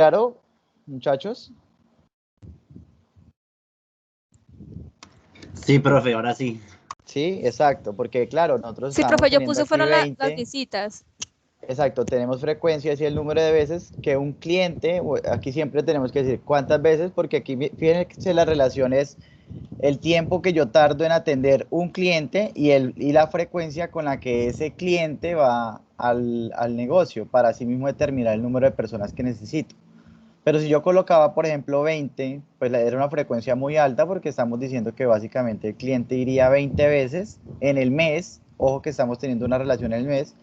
claro, muchachos? Sí, profe, ahora sí. Sí, exacto, porque claro, nosotros Sí, estábamos profe, yo teniendo puse aquí fueron las 20. visitas. Exacto, tenemos frecuencias y el número de veces que un cliente, aquí siempre tenemos que decir cuántas veces, porque aquí fíjense la relación es el tiempo que yo tardo en atender un cliente y la frecuencia con la que ese cliente va al negocio para así mismo determinar el número de personas que necesito. Pero si yo colocaba, por ejemplo, 20, pues era una frecuencia muy alta porque estamos diciendo que básicamente el cliente iría 20 veces en el mes, ojo que estamos teniendo una relación en el mes,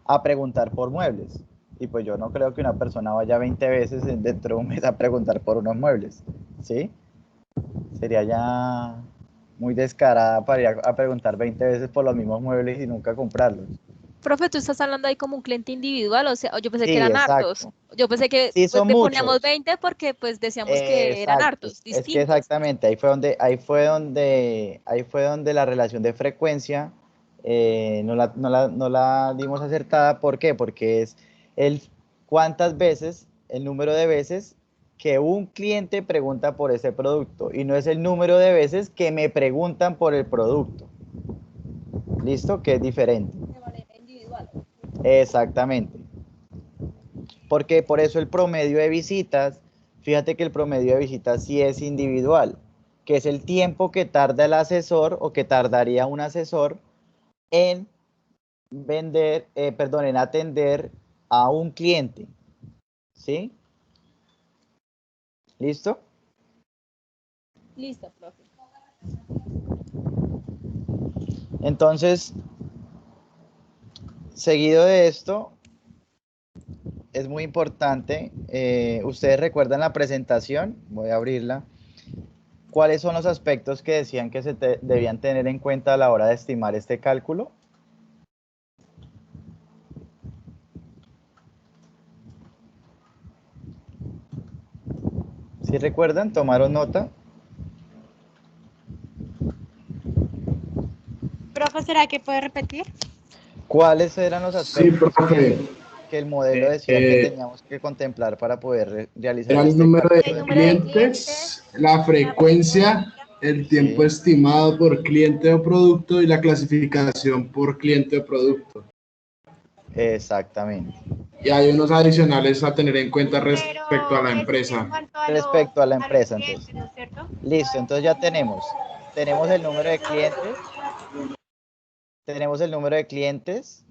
a preguntar por muebles. Y pues yo no creo que una persona vaya 20 veces dentro de un mes a preguntar por unos muebles, ¿sí? Sería ya muy descarada para ir a preguntar 20 veces por los mismos muebles y nunca comprarlos. Profe, tú estás hablando ahí como un cliente individual, o sea, yo pensé que Sí, eran hartos. exacto. Yo pensé que Sí, pues son le poníamos muchos. 20 porque pues decíamos que eran Exacto, hartos, es que distintos. exactamente, ahí fue donde la relación de frecuencia no la dimos acertada. ¿Por qué? Porque es el cuántas veces, el número de veces que un cliente pregunta por ese producto y no es el número de veces que me preguntan por el producto. ¿Listo? Que es diferente. De manera individual. Exactamente. Porque por eso el promedio de visitas, fíjate que el promedio de visitas sí es individual, que es el tiempo que tarda el asesor o que tardaría un asesor en en atender a un cliente. ¿Sí? ¿Listo? Listo, profe. Entonces, seguido de esto, es muy importante, ustedes recuerdan la presentación, voy a abrirla. ¿Cuáles son los aspectos que decían que debían tener en cuenta a la hora de estimar este cálculo? ¿Sí recuerdan? ¿Tomaron nota? Profe, ¿será que puede repetir? ¿Cuáles eran los Sí, aspectos profe. que el modelo decía que teníamos que contemplar para poder realizar Era el este número cálculo de El del número de producto? clientes, la frecuencia, el tiempo Sí, estimado por cliente o producto y la clasificación por cliente o producto. exactamente. Y hay unos adicionales a tener en cuenta respecto a Pero la eso es en empresa. cuanto Respecto a la a los empresa, entonces. clientes, ¿no es cierto? Listo, entonces ya tenemos el número de clientes, tenemos el número de clientes,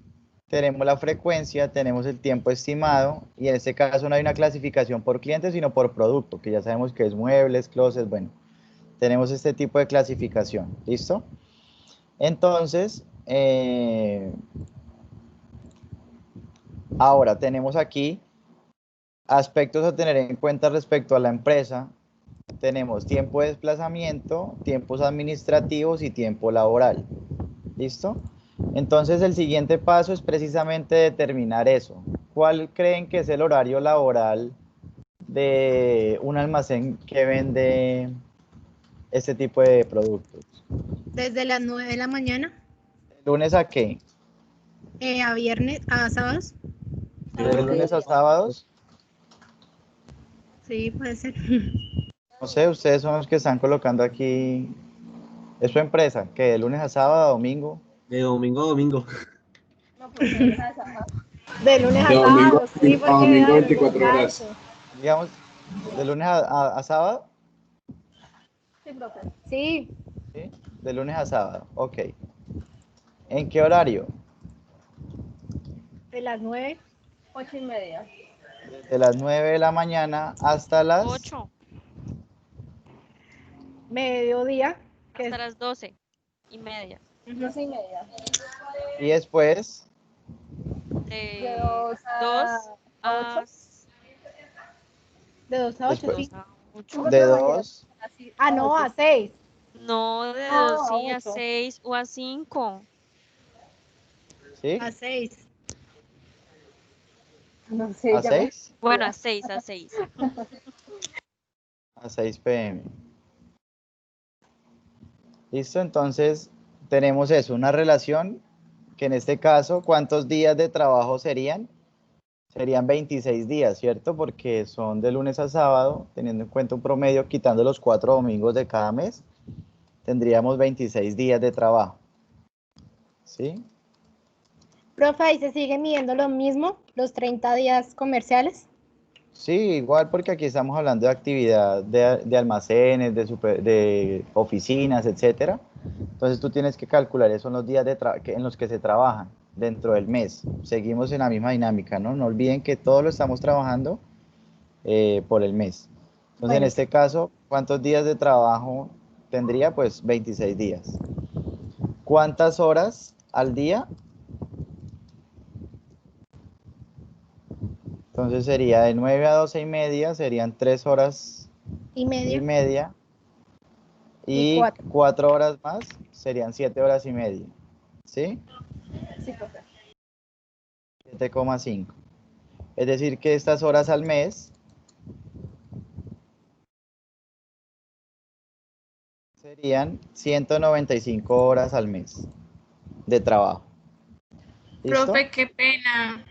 tenemos la frecuencia, tenemos el tiempo estimado y en este caso no hay una clasificación por cliente, sino por producto, que ya sabemos que es muebles, closets, bueno, tenemos este tipo de clasificación, ¿listo? Entonces, ahora tenemos aquí aspectos a tener en cuenta respecto a la empresa. Tenemos tiempo de desplazamiento, tiempos administrativos y tiempo laboral. ¿Listo? Entonces el siguiente paso es precisamente determinar eso. ¿Cuál creen que es el horario laboral de un almacén que vende este tipo de productos? Desde las 9 de la mañana ¿Lunes a qué? a viernes, a sábados. ¿De lunes a sábados? Sí, puede ser. No sé, ustedes son los que están colocando aquí. ¿Es su empresa? ¿Que de lunes a sábado, a domingo? De domingo a domingo. No, profe, de lunes a sábado. De lunes De a domingo sábado, sí, a porque domingo da 24 horas. descanso. Digamos, de lunes a sábado. Sí, profe. Sí, ¿Sí? De lunes a sábado, ok. ¿En qué horario? de las 9. 8:30. Desde las 9 de la mañana hasta las... 8 Mediodía, que hasta es las 12:30. 12:30. Y después, De De 2 2 a 8. a de 2 a 8, después 2 sí. a 8. de 2, Ah, no, a 6. No, de No, 2 a sí, a 8. 6 o a 5. ¿sí? A 6. No sé, A ya me... 6, Bueno, a 6, a 6. a 6 p.m. ¿Listo? Entonces, tenemos eso, una relación que en este caso, ¿cuántos días de trabajo serían? Serían 26 días, ¿cierto? Porque son de lunes a sábado, teniendo en cuenta un promedio, quitando los 4 domingos de cada mes, tendríamos 26 días de trabajo. ¿Sí? Profe, ¿ahí se sigue midiendo lo mismo, los 30 días comerciales? Sí, igual porque aquí estamos hablando de actividad de almacenes, de oficinas, etcétera. Entonces tú tienes que calcular esos son los días en los que se trabajan dentro del mes. Seguimos en la misma dinámica, ¿no? No olviden que todo lo estamos trabajando por el mes. Entonces, Bueno. en este caso, ¿cuántos días de trabajo tendría? Pues 26 días. ¿Cuántas horas al día? Entonces sería de 9 a 12 y media, serían 3 horas Y y media. media. Y Y 4. 4 horas más serían 7 horas y media. ¿Sí? Sí, profe. 7,5. Es decir, que estas horas al mes serían 195 horas al mes de trabajo. ¿Listo? Profe, qué pena.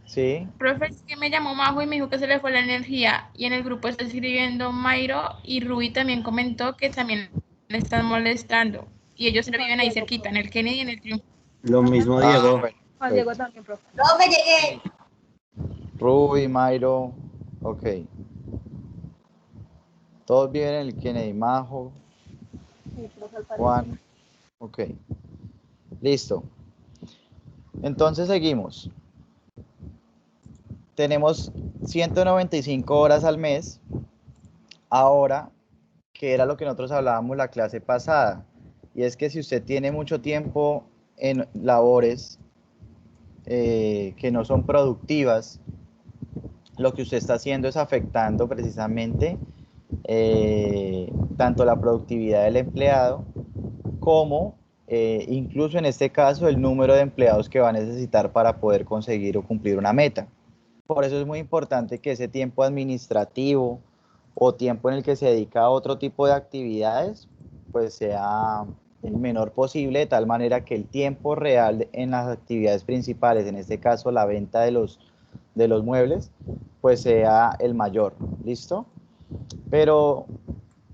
Sí. Profe, es que me llamó Majo y me dijo que se le fue la energía. Y en el grupo está escribiendo Mayro y Ruby también comentó que también le están molestando. Y ellos viven ahí cerquita, en el Kennedy y en el Triunfo. Lo mismo, Ah, Diego. bueno, Juan Diego perfecto. también, profe. Ruby, Mayro, ok. Todos viven en el Kennedy, Majo, Sí, profe, al parecer. Juan, ok. Listo. Entonces seguimos. Tenemos 195 horas al mes. Ahora, que era lo que nosotros hablábamos la clase pasada, y es que si usted tiene mucho tiempo en labores que no son productivas, lo que usted está haciendo es afectando precisamente tanto la productividad del empleado como incluso en este caso el número de empleados que va a necesitar para poder conseguir o cumplir una meta. Por eso es muy importante que ese tiempo administrativo o tiempo en el que se dedica a otro tipo de actividades, pues sea el menor posible, de tal manera que el tiempo real en las actividades principales, en este caso la venta de los muebles, pues sea el mayor. ¿Listo? Pero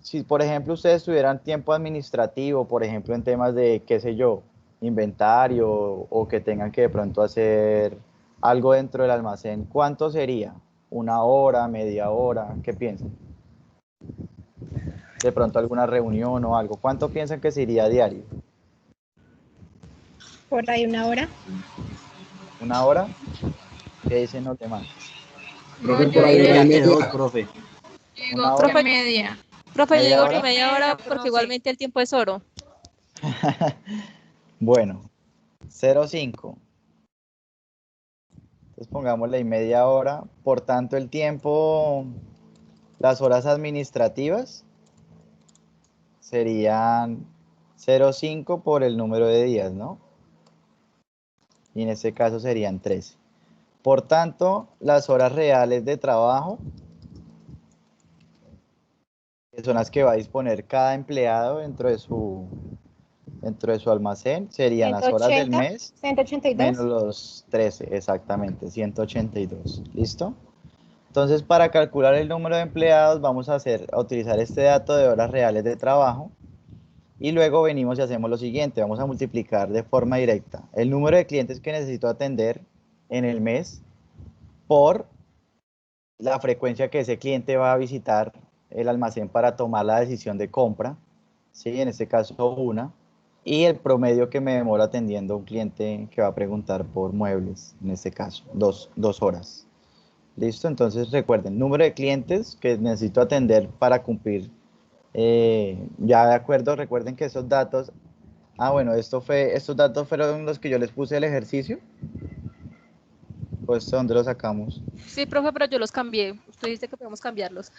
si, por ejemplo, ustedes tuvieran tiempo administrativo, por ejemplo, en temas de, qué sé yo, inventario o que tengan que de pronto hacer algo dentro del almacén, ¿cuánto sería? ¿Una hora, media hora? ¿Qué piensan? De pronto alguna reunión o algo. ¿Cuánto piensan que sería diario? Por ahí 1 hora. ¿Una hora? ¿Qué dicen los demás? No, Profe, yo por ahí diría, una Diría y que media. 2, profe. yo digo ¿Una que hora? Profe, media. profe, yo ¿Media digo que hora? media hora porque profe. igualmente el tiempo es oro. Bueno, 0,5. Entonces pongámosle ahí media hora. Por tanto, el tiempo, las horas administrativas serían 0,5 por el número de días, ¿no? Y en este caso serían 13. Por tanto, las horas reales de trabajo, que son las que va a disponer cada empleado dentro de su almacén, serían las horas del 180, mes 182. menos los 13, exactamente, 182. ¿Listo? Entonces, para calcular el número de empleados, vamos a utilizar este dato de horas reales de trabajo. Y luego venimos y hacemos lo siguiente, vamos a multiplicar de forma directa el número de clientes que necesito atender en el mes por la frecuencia que ese cliente va a visitar el almacén para tomar la decisión de compra, ¿sí? En este caso una, y el promedio que me demora atendiendo a un cliente que va a preguntar por muebles, en este caso, 2 horas. ¿Listo? Entonces recuerden, número de clientes que necesito atender para cumplir. Ya de acuerdo, recuerden que esos datos, bueno, estos datos fueron los que yo les puse el ejercicio, pues ¿dónde los sacamos? Sí, profe, pero yo los cambié. Usted dice que podemos cambiarlos.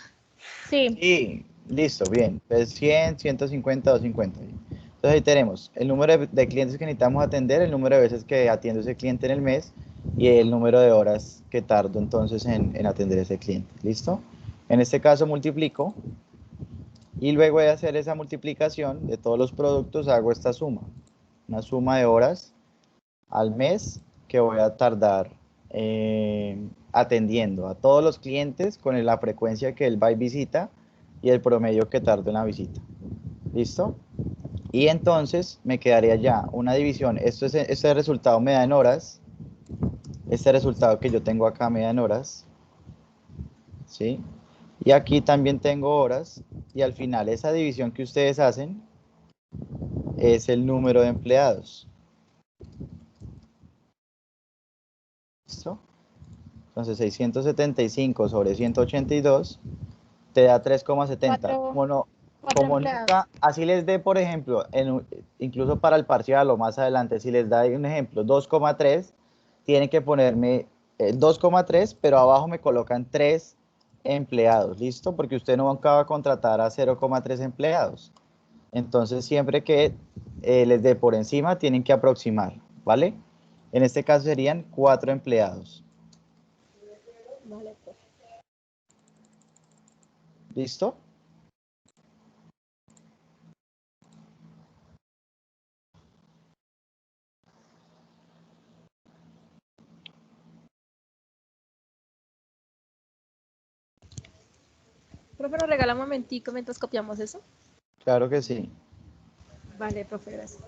Sí. Sí, listo, bien, pues 100, 150, 250. Entonces ahí tenemos el número de clientes que necesitamos atender, el número de veces que atiendo ese cliente en el mes y el número de horas que tardo entonces en atender ese cliente, ¿listo? En este caso multiplico. Y luego de hacer esa multiplicación de todos los productos, hago esta suma. Una suma de horas al mes que voy a tardar atendiendo a todos los clientes con la frecuencia que él va y visita y el promedio que tarda en la visita. ¿Listo? Y entonces me quedaría ya una división. Este resultado me da en horas. Este resultado que yo tengo acá me da en horas. ¿Sí? Y aquí también tengo horas. Y al final esa división que ustedes hacen es el número de empleados. ¿Listo? Entonces 675 sobre 182 te da 3,70. Cuatro Como empleados. nunca, así les dé, por ejemplo, incluso para el parcial o más adelante, si les da un ejemplo, 2,3, tienen que ponerme 2,3, pero abajo me colocan 3 empleados, ¿listo? Porque usted nunca va a contratar a 0,3 empleados. Entonces, siempre que les dé por encima, tienen que aproximar, ¿vale? En este caso serían 4 empleados. Vale, profe. ¿Listo? Profe, nos regala un momentico mientras copiamos eso. Claro que sí. Vale, profe, gracias.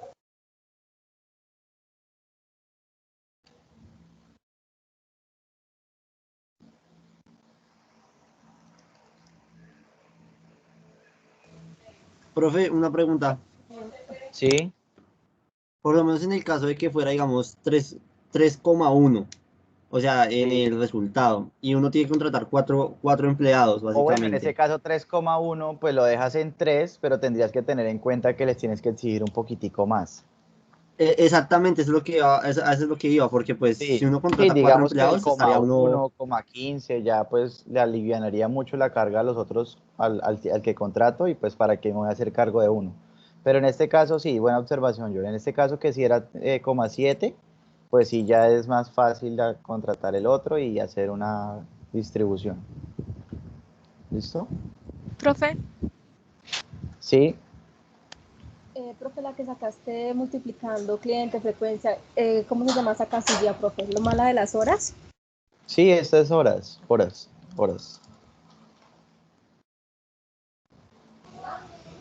Profe, una pregunta. Sí. Por lo menos en el caso de que fuera, digamos, 3,1, o sea, en el resultado, y uno tiene que contratar cuatro empleados, O bueno, en ese básicamente. caso 3,1, pues lo dejas en 3, pero tendrías que tener en cuenta que les tienes que exigir un poquitico más. Exactamente, eso es lo que iba, eso es lo que iba, porque pues si Sí, uno sí, contrata cuatro digamos que el empleados, estaría uno, 1, 15 ya pues le alivianaría mucho la carga a los otros, al que contrato y pues para que me voy a hacer cargo de uno. Pero en este caso sí, buena observación, yo. En este caso que si era 7, pues sí ya es más fácil contratar el otro y hacer una distribución. ¿Listo? Profe, Sí, profe, la que sacaste multiplicando cliente, frecuencia, ¿cómo se llama esa casilla, profe? ¿Lo mala de las horas? sí, esto es horas, horas, horas.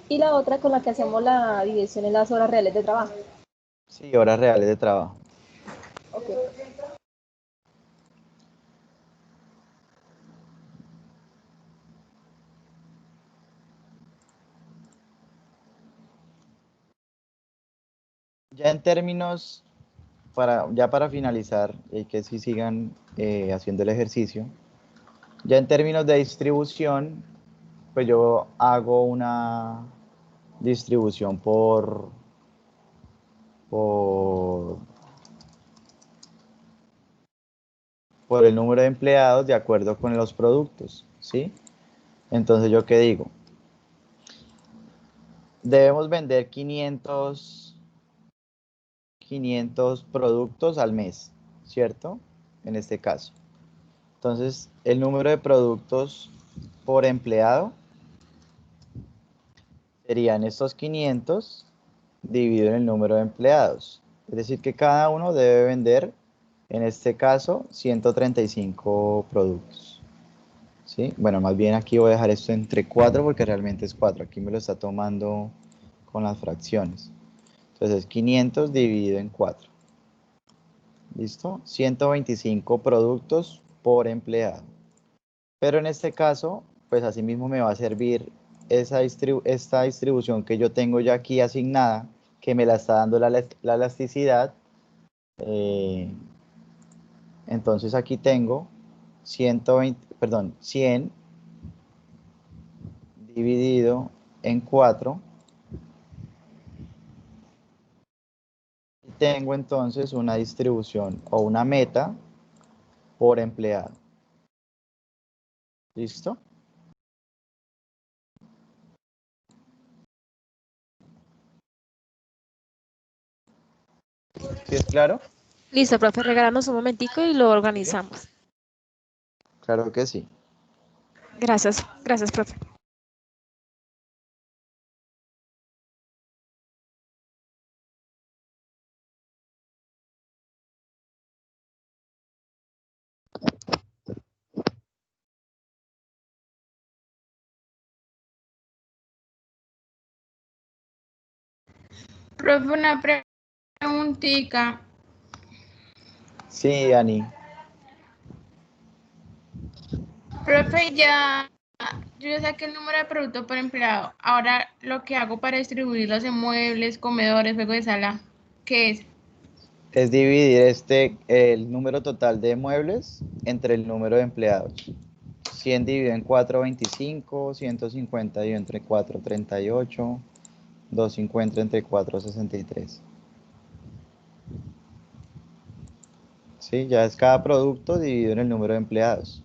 Y la otra con la que hacemos la división en las horas reales de trabajo. Sí, horas reales de trabajo. Ok. Ya en términos, ya para finalizar, y que si sigan haciendo el ejercicio, ya en términos de distribución, pues yo hago una distribución por, por el número de empleados de acuerdo con los productos, ¿sí? Entonces, ¿yo qué digo? Debemos vender 500 productos al mes, ¿cierto? En este caso. Entonces, el número de productos por empleado serían estos 500 dividido en el número de empleados. Es decir, que cada uno debe vender, en este caso, 135 productos. ¿Sí? Bueno, más bien aquí voy a dejar esto entre 4 porque realmente es 4. Aquí me lo está tomando con las fracciones. Entonces, 500 dividido en 4. ¿Listo? 125 productos por empleado. Pero en este caso, pues asimismo me va a servir esta distribución que yo tengo ya aquí asignada, que me la está dando la elasticidad. Entonces aquí tengo 100 dividido en 4. Y tengo entonces una distribución o una meta por empleado. ¿Listo? ¿Sí es claro? Listo, profe, regálanos un momentico y lo Sí. organizamos. Claro que sí. Gracias, gracias, profe. Profe, una preguntita. Sí, Ani. Profe, yo ya saqué el número de producto por empleado. Ahora lo que hago para distribuirlos en muebles, comedores, juegos de sala, ¿qué es? Es dividir el número total de muebles entre el número de empleados. 100 dividido en 4,25, 150 dividido entre 4,38, 250 entre 4,63. Sí, ya es cada producto dividido en el número de empleados.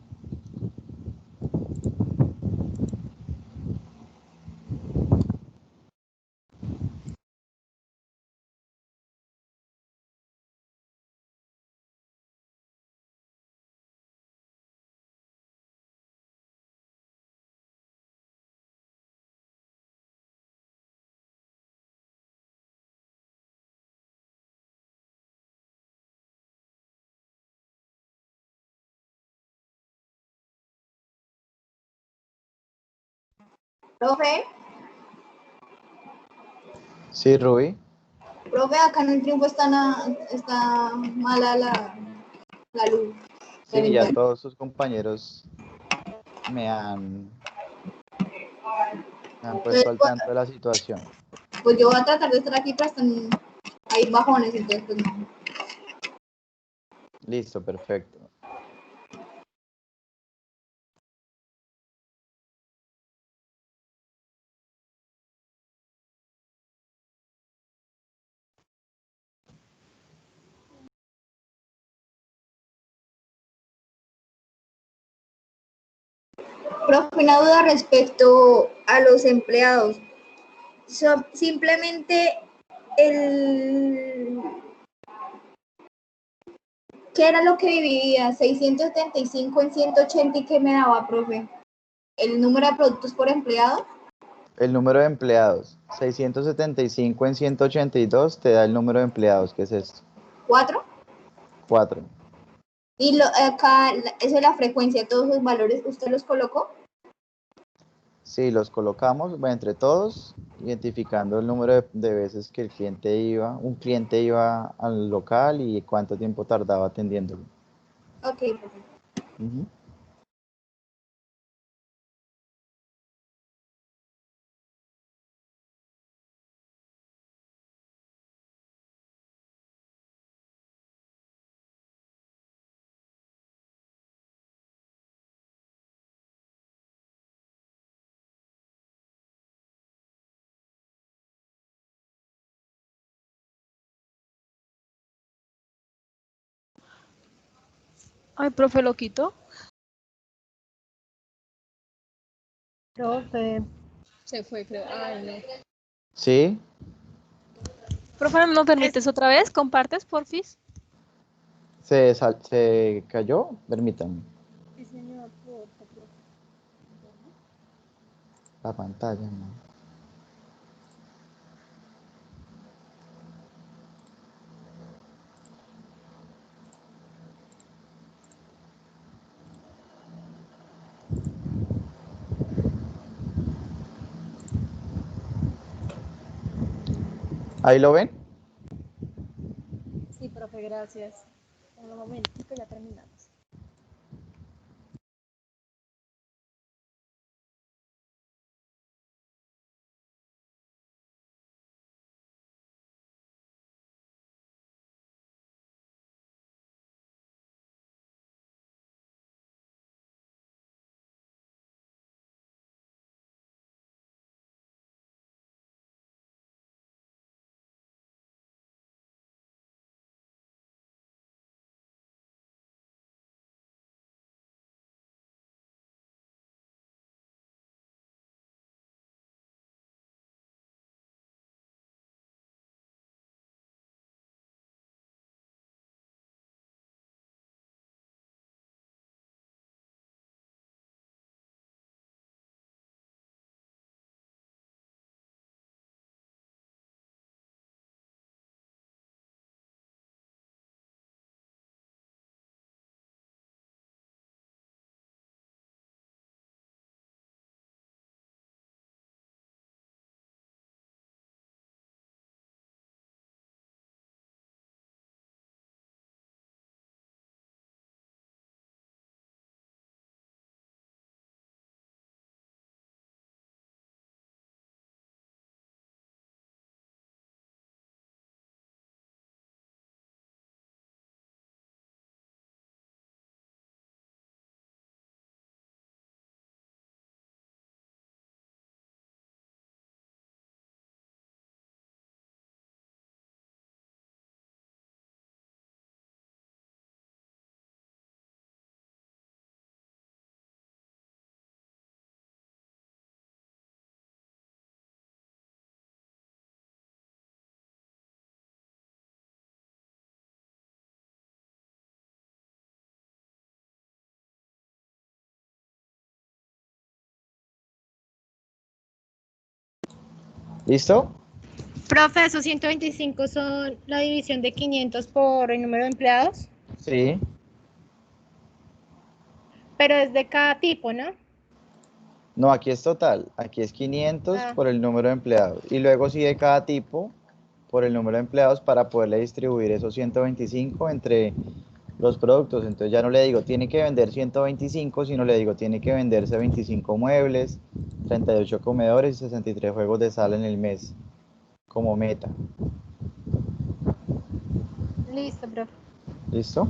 Profe, Sí, Ruby. profe, acá en el triunfo está mala la luz. Sí, ya todos sus compañeros me han, me han Entonces, puesto al tanto de la situación. pues yo voy a tratar de estar aquí, pero hay bajones, entonces pues no. Listo, perfecto. Profe, una duda respecto a los empleados. Simplemente el... ¿Qué era lo que dividía? 675 en 180 y qué me daba, profe. ¿El número de productos por empleado? El número de empleados. 675 en 182 te da el número de empleados, que es esto. 4. 4. Y acá, esa es la frecuencia, todos los valores, ¿usted los colocó? Sí, los colocamos entre todos, identificando el número de veces que un cliente iba al local y cuánto tiempo tardaba atendiéndolo. Ok, profe. Ujú. Ay, profe, lo quito. Profe, Se fue, creo. Ay, no. Sí, Profe, ¿no permites otra vez? ¿Compartes, porfis? se cayó, permítanme, Sí, señor, por favor. la pantalla, ¿no? ¿Ahí lo ven? Sí, profe, gracias. En un momentico ya terminamos. ¿Listo? Profe, esos 125 son la división de 500 por el número de empleados, Sí. pero es de cada tipo, ¿no? No, aquí es total. Aquí es 500 Ah. por el número de empleados. Y luego sí de cada tipo por el número de empleados para poderle distribuir esos 125 entre los productos. Entonces ya no le digo tiene que vender 125, sino le digo tiene que venderse 25 muebles, 38 comedores y 63 juegos de sala en el mes como meta. Listo, profe. ¿Listo?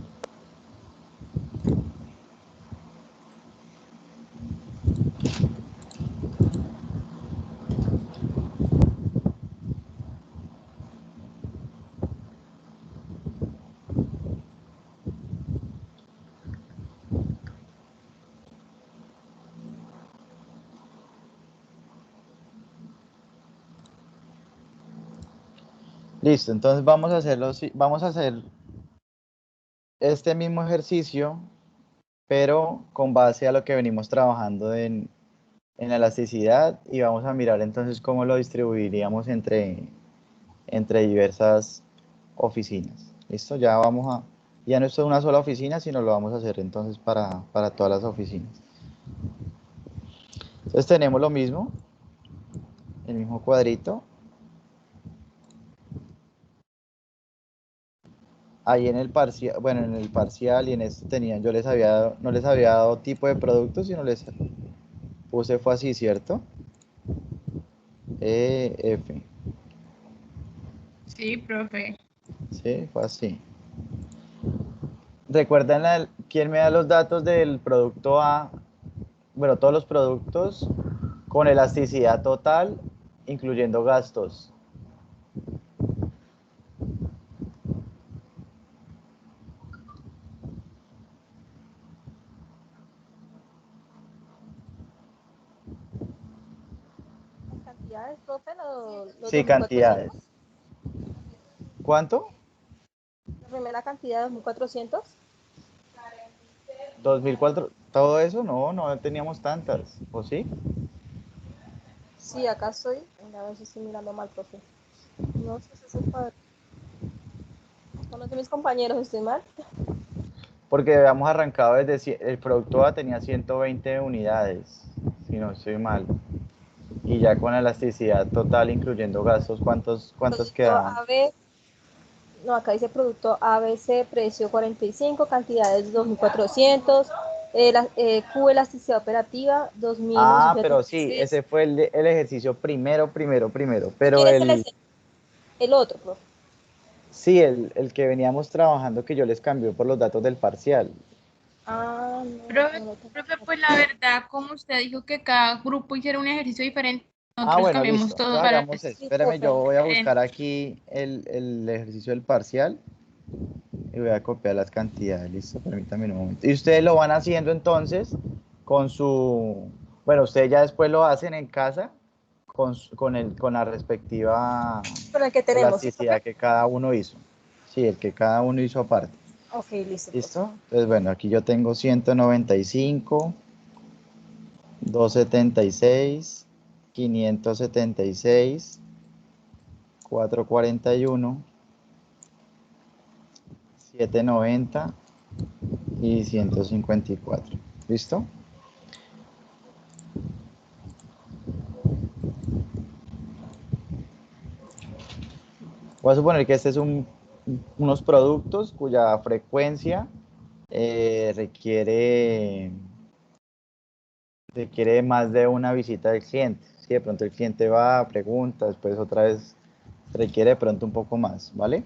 Listo, entonces vamos a hacer este mismo ejercicio, pero con base a lo que venimos trabajando en elasticidad y vamos a mirar entonces cómo lo distribuiríamos entre diversas oficinas. ¿Listo? Ya no es una sola oficina, sino lo vamos a hacer entonces para todas las oficinas. Entonces tenemos lo mismo, el mismo cuadrito. Ahí en el parcial, bueno, en el parcial y en este tenían, no les había dado tipo de producto, sino les puse fue así, ¿cierto? F, Sí, profe. sí, fue así. ¿Recuerdan quién me da los datos del producto A? Bueno, todos los productos con elasticidad total, incluyendo gastos. Las cantidades, profe, los Sí, 2.400. cantidades. ¿Cuánto? La primera cantidad, 2.400. 2004. ¿Todo eso? No teníamos tantas, ¿o sí? Sí, acá estoy. A ver si estoy mirando mal, profe. No sé si es el cuadro. Conoce mis compañeros, ¿estoy mal? Porque habíamos arrancado el producto A tenía 120 unidades, si no estoy mal. Y ya con elasticidad total, incluyendo gastos, ¿cuántos Producto quedaban? AB, no, acá dice producto ABC, precio 45, cantidades 2.400, Q elasticidad operativa Ah, pero sí, 2.976. ese fue el ejercicio primero. Si Pero quieres el otro, profe. sí, el que veníamos trabajando que yo les cambié por los datos del parcial. Ah, Profe, no lo tengo. profe, pues la verdad, como usted dijo que cada grupo hiciera un ejercicio diferente, Ah, nosotros bueno, cambiamos listo. todo Entonces para hagamos eso. Sí, Espérame, yo profe. voy a buscar diferente. aquí el ejercicio del parcial y voy a copiar las cantidades. Listo, permítame un momento. Y ustedes lo van haciendo entonces con su... Bueno, ustedes ya después lo hacen en casa con la respectiva Con el que tenemos, ¿sí, profe? elasticidad que cada uno hizo. Sí, el que cada uno hizo aparte. Ok, listo, profe. ¿Listo? Entonces, bueno, aquí yo tengo 195, 276, 576, 441, 790 y 154. ¿Listo? Voy a suponer que este es unos productos cuya frecuencia requiere más de una visita del cliente. Si de pronto el cliente va, pregunta, después otra vez requiere de pronto un poco más, ¿vale?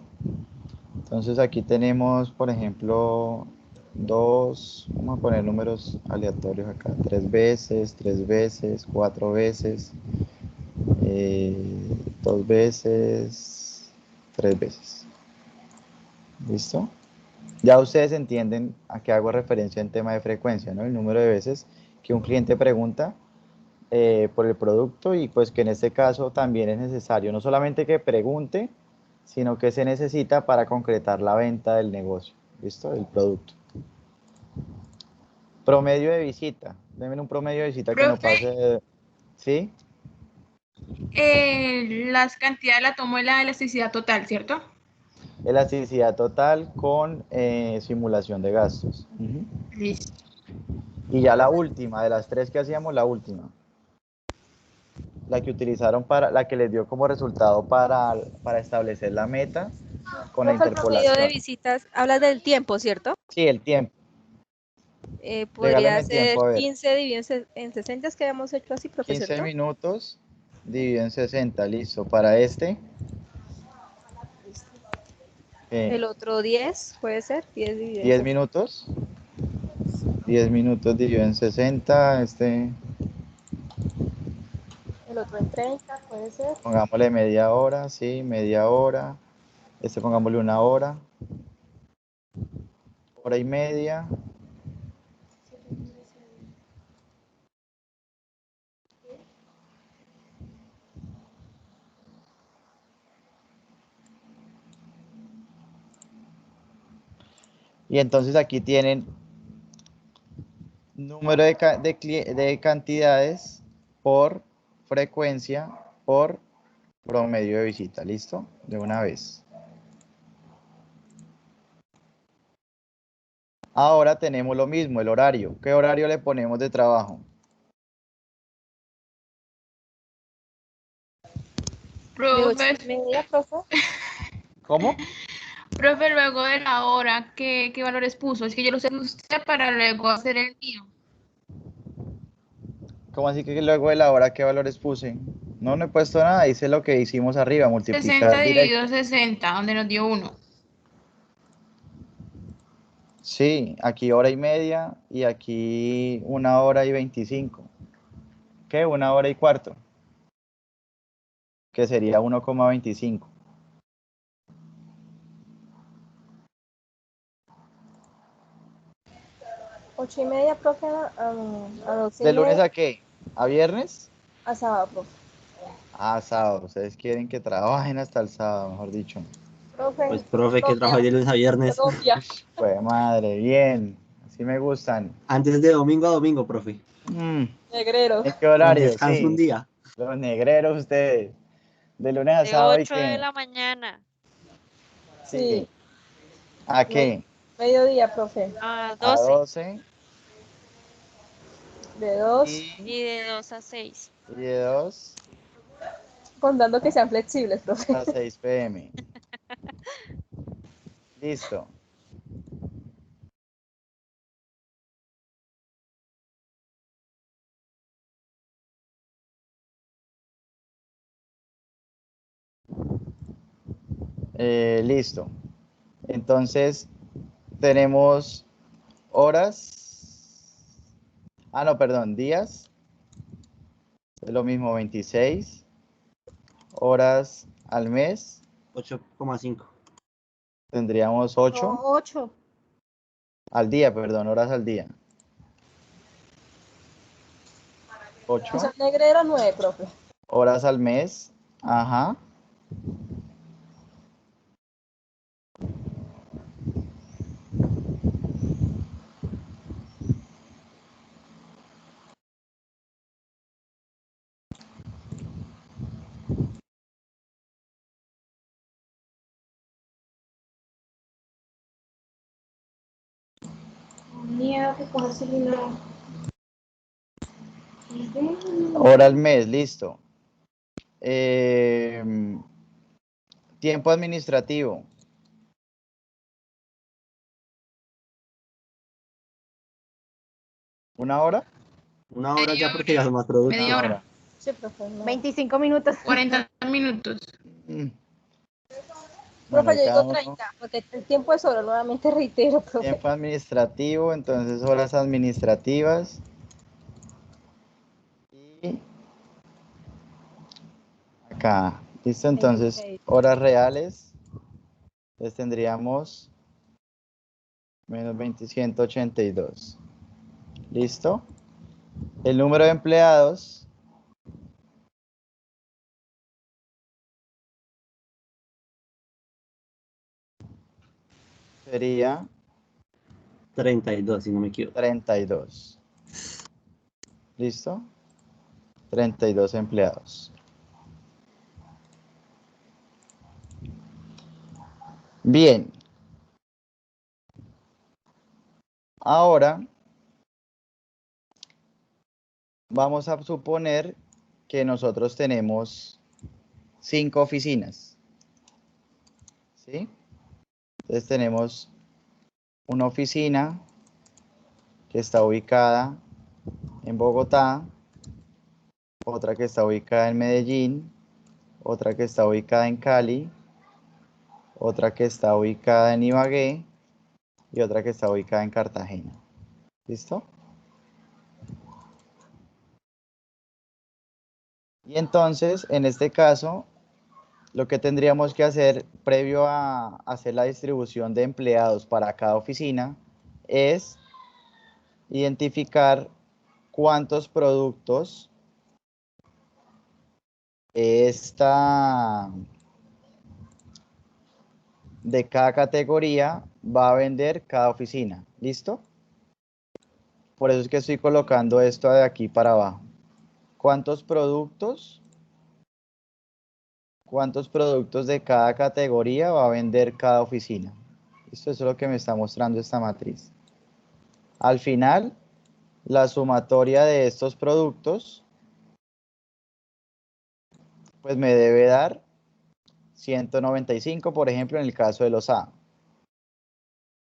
Entonces aquí tenemos, por ejemplo, vamos a poner números aleatorios acá, 3 veces, 4 veces, 2 veces, 3 veces. ¿Listo? Ya ustedes entienden a qué hago referencia en tema de frecuencia, ¿no? El número de veces que un cliente pregunta por el producto y pues que en este caso también es necesario no solamente que pregunte, sino que se necesita para concretar la venta del negocio, ¿listo? Del producto. Promedio de visita. Denme un promedio de visita que no Profe, pase de... ¿Sí? Las cantidades la tomo en la elasticidad total, ¿cierto? Elasticidad total con simulación de gastos. Ujú. Listo. Y ya la última, de las tres que hacíamos, la última. La que utilizaron la que les dio como resultado para establecer la meta con la Profe, el promedio de interpolación. visitas, hablas del tiempo, ¿cierto? Sí, el tiempo. Podría Regálame ser tiempo, a ver. 15 dividido en 60, es que habíamos hecho así, profe, 15 ¿cierto? minutos dividido en 60, listo. Para este, El otro 10, puede ser, 10 dividido en 10 60. minutos. 10 minutos dividido en 60, El otro en 30, puede ser. pongámosle media hora, sí, media hora. Pongámosle una hora. Hora y media. Y entonces aquí tienen número de cantidades por frecuencia por promedio de visita. ¿Listo? De una vez. Ahora tenemos lo mismo, el horario. ¿Qué horario le ponemos de trabajo? De 8 Profe, y media, profe. ¿Cómo? profe, luego de la hora, ¿qué valores puso? Es que yo lo sé usted para luego hacer el mío. ¿Cómo así que luego de la hora qué valores puse? No, no he puesto nada, hice lo que hicimos arriba, 60 multiplicar dividido directo. 60, donde nos dio 1. Sí, aquí hora y media y aquí 1 hora y 25. ¿Qué? 1 hora y cuarto, que sería 1,25. 8 y media, profe, a 12 y ¿De lunes media, a qué? ¿A viernes? a sábado, profe. Ah, sábado. Ustedes quieren que trabajen hasta el sábado, mejor dicho. Profe, Pues, profe, que trabaja Colombia, de lunes a viernes. Colombia. Pues madre, bien. Así me gustan. Antes de domingo a domingo, profe. Negrero. ¿En qué Con horario? descanso un Sí. día. Los negreros ustedes. De lunes a De sábado y 8 de qué. la mañana Sí. ¿A qué? Mediodía, profe. a A 12 12 De 2, y, y de 2 a 6. y de 2 contando que sean flexibles, profe. a 6 p.m. Listo. Listo. Entonces, tenemos horas. Ah, no, perdón, días. Es lo mismo, 26 horas al mes. 8,5. Tendríamos No, 8 8. al día, perdón, horas al día. O 8 sea, negrero 9, profe. horas al mes. Ajá. Miedo que coja celular. Hora al mes, listo. Tiempo administrativo. ¿Una hora? Una hora ya Media porque ya son más productos. Media Una hora. hora. Sí, profe. No. 25 minutos. 40 minutos. Mm. Bueno, Profe, ahí yo cada digo uno. 30, porque el tiempo es oro, nuevamente reitero, profe. Tiempo administrativo, entonces horas administrativas. Y acá. Listo, entonces 26. horas reales. Entonces tendríamos menos 20, 182. ¿Listo? El número de empleados sería 32, si no me equivoco. 32. ¿Listo? 32 empleados. Bien. Ahora vamos a suponer que nosotros tenemos 5 oficinas. ¿Sí? Entonces tenemos una oficina que está ubicada en Bogotá, otra que está ubicada en Medellín, otra que está ubicada en Cali, otra que está ubicada en Ibagué y otra que está ubicada en Cartagena. ¿Listo? Y entonces, en este caso, lo que tendríamos que hacer previo a hacer la distribución de empleados para cada oficina es identificar cuántos productos de cada categoría va a vender cada oficina. ¿Listo? Por eso es que estoy colocando esto de aquí para abajo. ¿Cuántos productos de cada categoría va a vender cada oficina? Esto es lo que me está mostrando esta matriz. Al final, la sumatoria de estos productos, pues me debe dar 195, por ejemplo, en el caso de los A.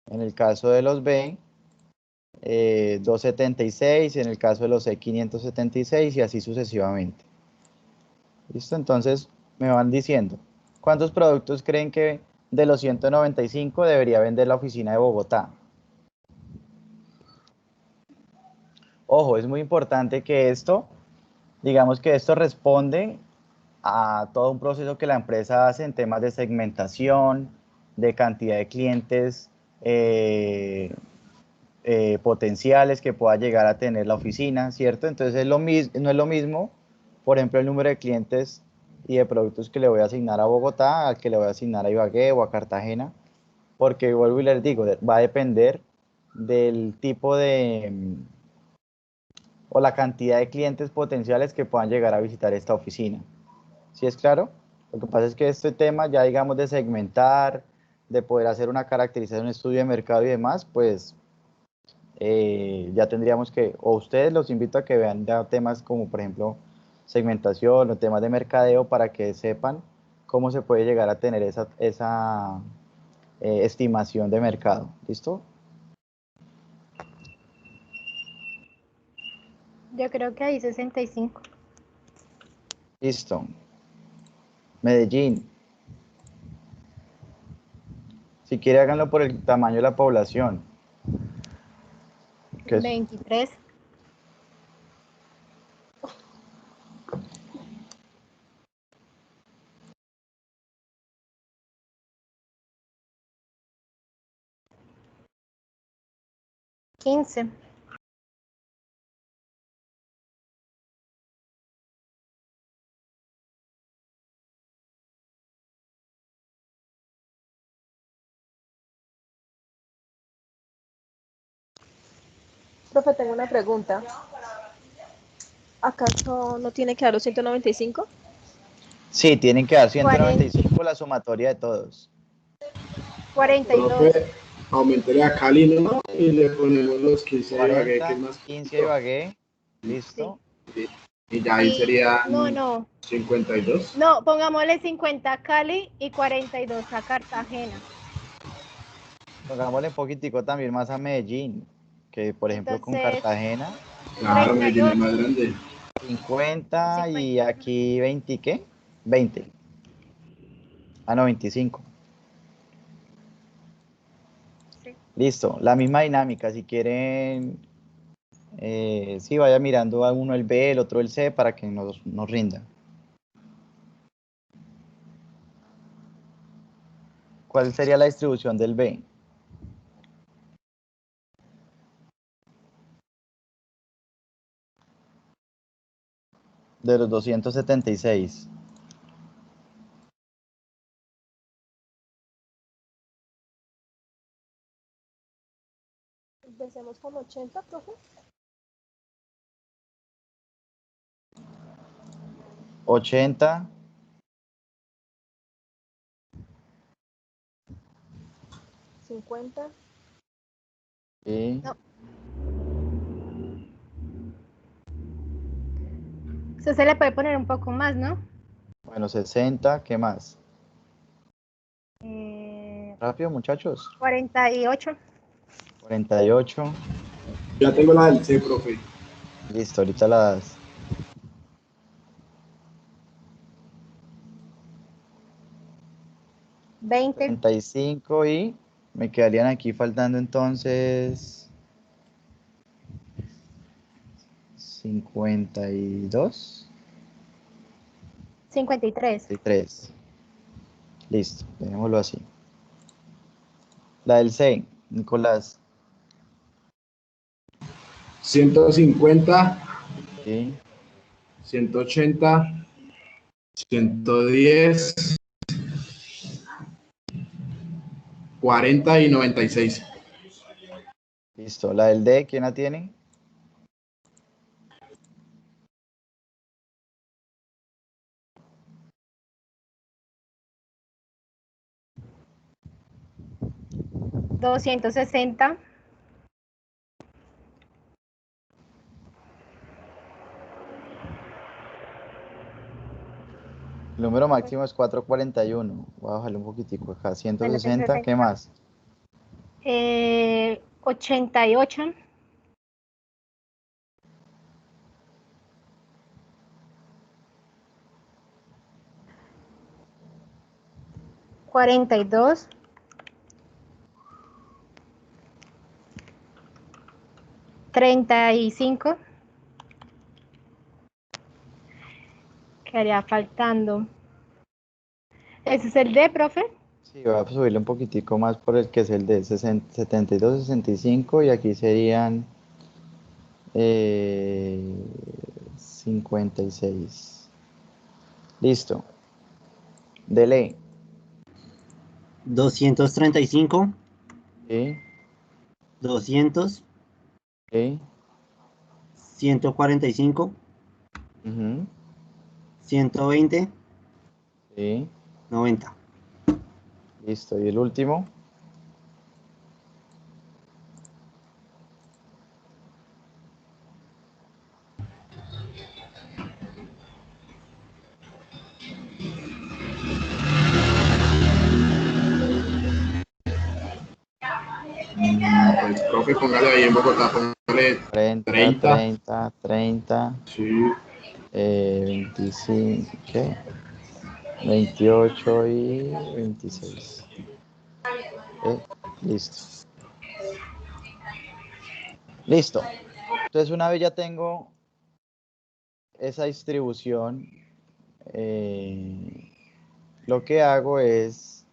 En el caso de los B, 276, en el caso de los C, 576 y así sucesivamente. ¿Listo? Entonces, me van diciendo, ¿cuántos productos creen que de los 195 debería vender la oficina de Bogotá? Ojo, es muy importante que esto, digamos que esto responde a todo un proceso que la empresa hace en temas de segmentación, de cantidad de clientes potenciales que pueda llegar a tener la oficina, ¿cierto? Entonces no es lo mismo, por ejemplo, el número de clientes y de productos que le voy a asignar a Bogotá al que le voy a asignar a Ibagué o a Cartagena, porque vuelvo y les digo, va a depender del tipo o la cantidad de clientes potenciales que puedan llegar a visitar esta oficina. ¿Sí es claro? Lo que pasa es que este tema ya digamos de segmentar, de poder hacer una caracterización, un estudio de mercado y demás, pues ya tendríamos que, o ustedes los invito a que vean ya temas como por ejemplo segmentación o temas de mercadeo para que sepan cómo se puede llegar a tener esa estimación de mercado. ¿Listo? Yo creo que hay 65. Listo. Medellín. Si quiere háganlo por el tamaño de la población. Que es 23. ¿15? Profe, tengo una pregunta. ¿Acaso no tiene que dar los 195? Sí, tienen que dar 195 la sumatoria de todos. 42. Profe, aumentaré a Cali, ¿no? Y le ponemos los 15 de Ibagué, que 40, es más 15 de Ibagué. Listo. y ya ahí serían No. 52. No, pongámosle 50 a Cali y 42 a Cartagena. Pongámosle un poquitico también más a Medellín, que por ejemplo con Entonces, Cartagena, Claro, Medellín es 38. más grande. 50 y 50. aquí 20, ¿qué? 20. Ah, no, 25. Sí. Listo, la misma dinámica, si quieren, sí, vaya mirando a uno el B, el otro el C, para que nos rinda. ¿Cuál sería la distribución del B? De los 276. Empecemos con 80, profe. 80. 150. Sí. No. Eso se le puede poner un poco más, ¿no? Bueno, 60, ¿qué más? 48. Rápido, muchachos. 48. 48. Ya tengo la del C, profe. Listo, ahorita la das. 20. 35 y me quedarían aquí faltando entonces 52. 53. 53. Listo, dejémoslo así. La del C, Nicolás. 150, Sí. 180, 110, 40 y 96. Listo. La del D, ¿quién la tiene? 260. El número máximo es 441. Voy a bajarle un poquitico acá. Bueno, 160, ¿qué más? 88. 42. 35. Quedaría faltando. ¿Ese es el D, profe? Sí, voy a subirle un poquitico más por el que es el de 72, 65 y aquí serían 56. Listo. Dele. 235, Sí, 200, sí. 145, Ujú, 120, sí. 90. Listo. Y el último. Pues, profe, póngale ahí en Bogotá, póngale 30, 30. 30, 30, Sí. 25, ¿qué? 28 y 26. Listo. Listo. Entonces, una vez ya tengo esa distribución, lo que hago es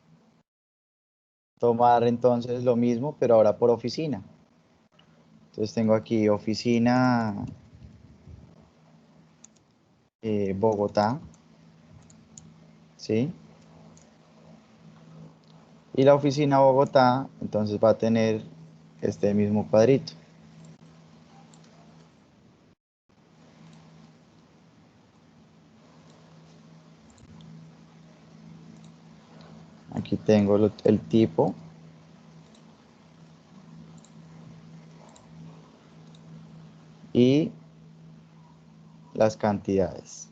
tomar entonces lo mismo, pero ahora por oficina. Entonces tengo aquí oficina Bogotá, ¿sí? Y la oficina Bogotá, entonces va a tener este mismo cuadrito. Aquí tengo el tipo. Y las cantidades.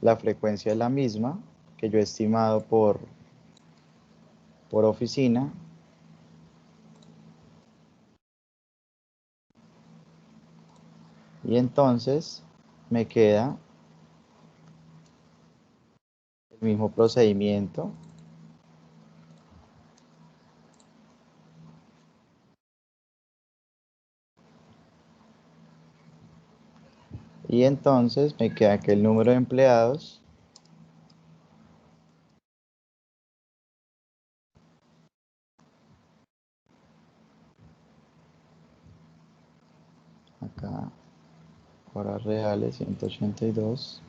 La frecuencia es la misma que yo he estimado por oficina. Y entonces me queda el mismo procedimiento. Y entonces me queda que el número de empleados acá, horas reales, 182.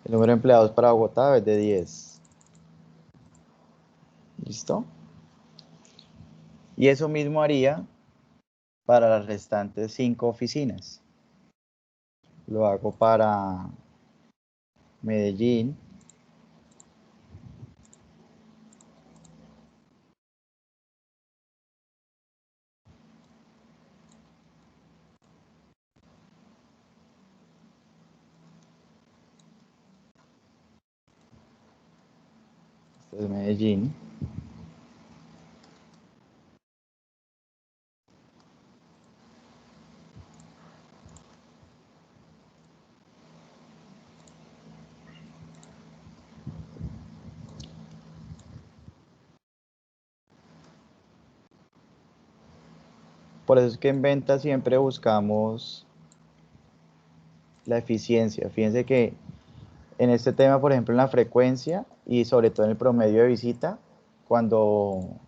El número de empleados para Bogotá es de 10. ¿Listo? Y eso mismo haría para las restantes 5 oficinas. Lo hago para Medellín. Este es Medellín. Por eso es que en venta siempre buscamos la eficiencia. Fíjense que en este tema, por ejemplo, en la frecuencia y sobre todo en el promedio de visita, cuando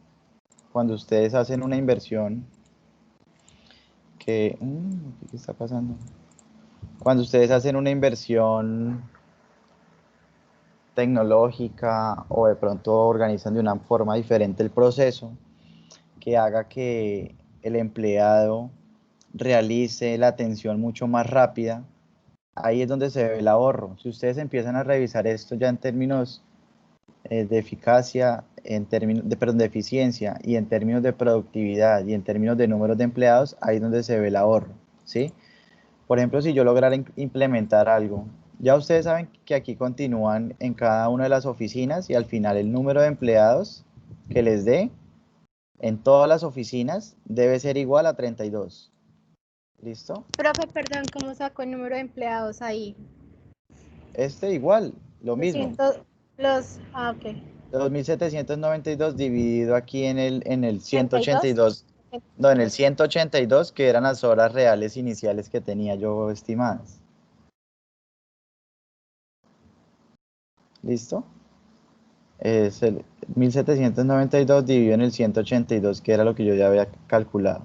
ustedes hacen una inversión ¿qué está pasando? Cuando ustedes hacen una inversión tecnológica o de pronto organizan de una forma diferente el proceso, que haga que el empleado realice la atención mucho más rápida, ahí es donde se ve el ahorro. Si ustedes empiezan a revisar esto ya en términos de eficacia, de eficiencia y en términos de productividad y en términos de números de empleados, ahí es donde se ve el ahorro, ¿sí? Por ejemplo, si yo lograra implementar algo, ya ustedes saben que aquí continúan en cada una de las oficinas y al final el número de empleados que les dé en todas las oficinas debe ser igual a 32. ¿Listo? Profe, perdón, ¿cómo sacó el número de empleados ahí? Este igual, lo mismo. Ok. 2.792 dividido aquí en el 182. 182, no, en el 182 que eran las horas reales iniciales que tenía yo estimadas. ¿Listo? Es el 1.792 dividido en el 182, que era lo que yo ya había calculado.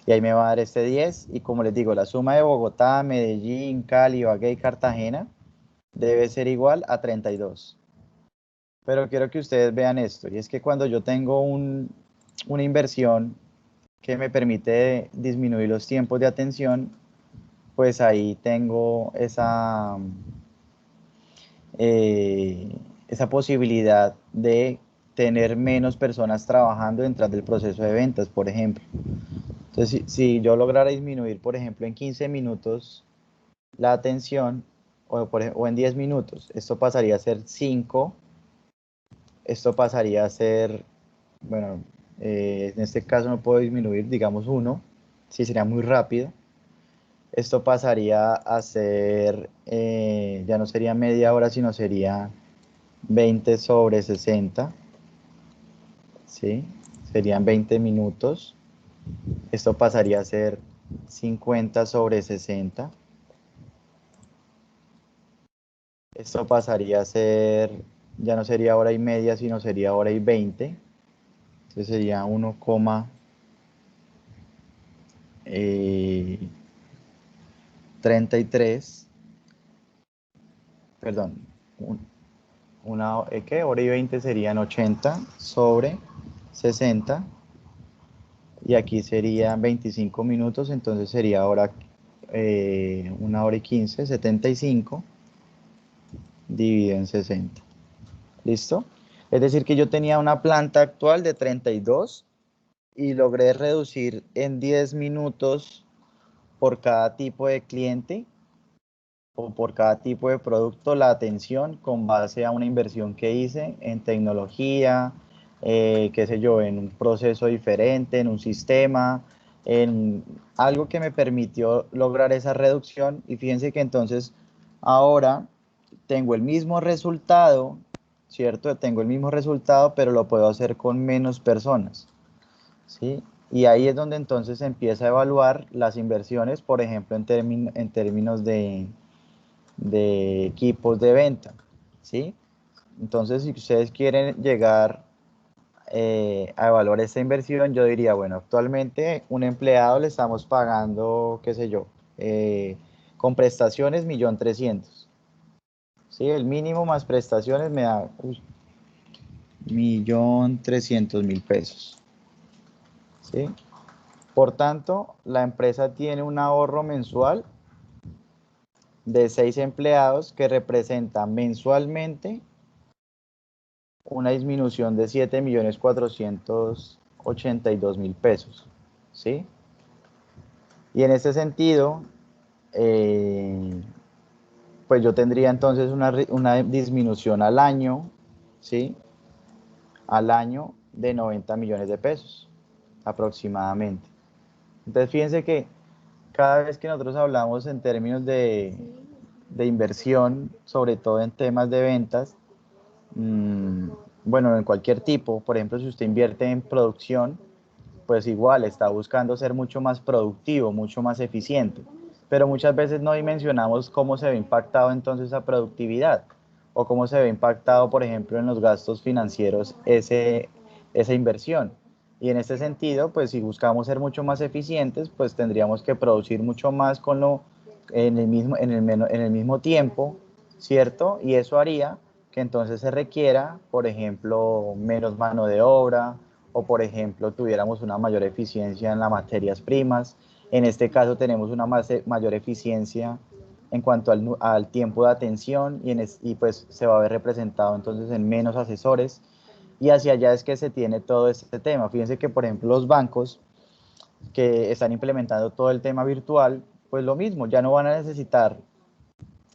Y ahí me va a dar este 10, y como les digo, la suma de Bogotá, Medellín, Cali, Ibagué y Cartagena debe ser igual a 32. Pero quiero que ustedes vean esto, y es que cuando yo tengo una inversión que me permite disminuir los tiempos de atención, pues ahí tengo esa posibilidad de tener menos personas trabajando detrás del proceso de ventas, por ejemplo. Entonces, si yo lograra disminuir, por ejemplo, en 15 minutos la atención, o en 10 minutos, esto pasaría a ser 5, esto pasaría a ser, bueno, en este caso no puedo disminuir, digamos 1, sí sería muy rápido. Esto pasaría a ser, ya no sería media hora, sino sería 20 sobre 60, ¿sí? Serían 20 minutos. Esto pasaría a ser 50 sobre 60. Esto pasaría a ser, ya no sería hora y media, sino sería hora y 20. Entonces sería 1,33. Perdón, ¿qué? Hora y 20 serían 80 sobre 60. Y aquí serían 25 minutos, entonces sería 1 hora y 15, 75 dividido en 60. ¿Listo? Es decir, que yo tenía una planta actual de 32 y logré reducir en 10 minutos por cada tipo de cliente o por cada tipo de producto la atención con base a una inversión que hice en tecnología, qué sé yo, en un proceso diferente, en un sistema, en algo que me permitió lograr esa reducción. Y fíjense que entonces ahora tengo el mismo resultado, ¿cierto? Tengo el mismo resultado, pero lo puedo hacer con menos personas, ¿sí? Y ahí es donde entonces se empieza a evaluar las inversiones, por ejemplo, en términos de equipos de venta, ¿sí? Entonces, si ustedes quieren llegar a evaluar esta inversión, yo diría, bueno, actualmente un empleado le estamos pagando, qué sé yo, con prestaciones 1.300.000, ¿sí? El mínimo más prestaciones me da 1.300.000 pesos, ¿sí? Por tanto, la empresa tiene un ahorro mensual de 6 empleados que representa mensualmente una disminución de 7.482.000 pesos, ¿sí? Y en ese sentido, pues yo tendría entonces una disminución al año, ¿sí? Al año de 90 millones de pesos, aproximadamente. Entonces, fíjense que cada vez que nosotros hablamos en términos de inversión, sobre todo en temas de ventas, bueno, en cualquier tipo, por ejemplo, si usted invierte en producción, pues igual está buscando ser mucho más productivo, mucho más eficiente, pero muchas veces no dimensionamos cómo se ve impactado entonces esa productividad o cómo se ve impactado, por ejemplo, en los gastos financieros esa inversión. Y en este sentido, pues si buscamos ser mucho más eficientes, pues tendríamos que producir mucho más en el mismo tiempo, ¿cierto? Y eso haría que entonces se requiera, por ejemplo, menos mano de obra, o por ejemplo tuviéramos una mayor eficiencia en las materias primas. En este caso tenemos una mayor eficiencia en cuanto al tiempo de atención y pues se va a ver representado entonces en menos asesores, y hacia allá es que se tiene todo este tema. Fíjense que por ejemplo los bancos que están implementando todo el tema virtual, pues lo mismo, ya no van a necesitar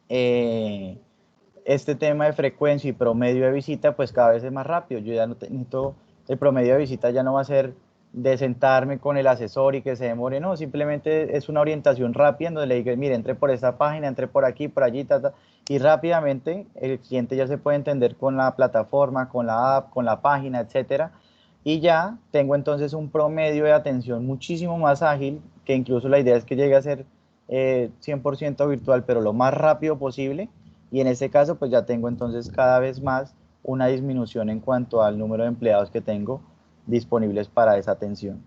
este tema de frecuencia y promedio de visita, pues cada vez es más rápido. Yo ya no necesito, el promedio de visita ya no va a ser de sentarme con el asesor y que se demore, no, simplemente es una orientación rápida en donde le digo, mire, entre por esta página, entre por aquí, por allí, y rápidamente el cliente ya se puede entender con la plataforma, con la app, con la página, etcétera, y ya tengo entonces un promedio de atención muchísimo más ágil, que incluso la idea es que llegue a ser 100% virtual, pero lo más rápido posible, y en este caso pues ya tengo entonces cada vez más una disminución en cuanto al número de empleados que tengo disponibles para esa atención.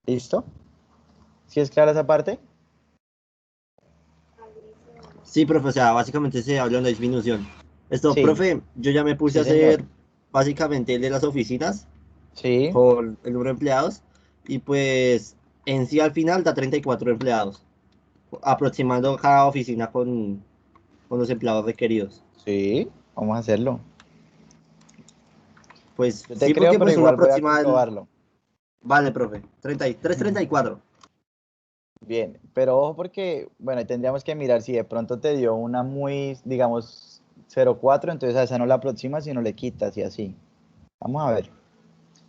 ¿Listo? ¿Sí es clara esa parte? Sí, profe, o sea, básicamente se habla de una disminución. Esto, Sí, profe, yo ya me puse a sí señor. hacer básicamente el de las oficinas Sí, con el número de empleados y pues en sí al final da 34 empleados, aproximando cada oficina con los empleados requeridos. sí, vamos a hacerlo. Pues Yo te sí, creo, porque pero pues una igual voy a aproximada comprobarlo. Vale, profe, 33, 34. Bien, pero ojo porque, bueno, tendríamos que mirar si de pronto te dio una muy, digamos, 0,4, entonces a esa no la aproximas, sino le quitas y así. Vamos a ver.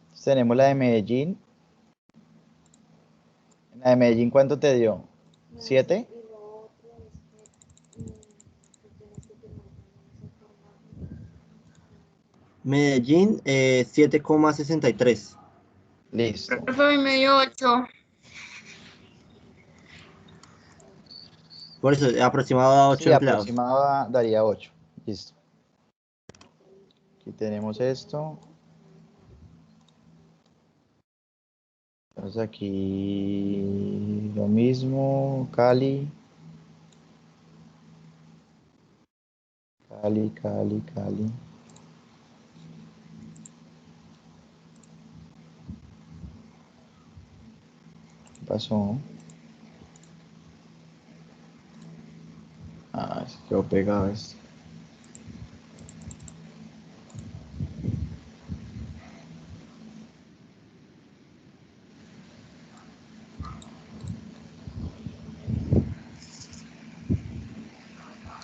Entonces tenemos la de Medellín. La de Medellín, ¿cuánto te dio? ¿7? Medellín, 7,63. Listo. Profe, hoy me dio 8. Por eso, aproximado a 8 Sí, empleados. aproximada daría 8. Listo. Aquí tenemos esto. Entonces aquí lo mismo, Cali, Cali, Cali, Cali. ¿Qué pasó? Ah, se quedó pegado esto.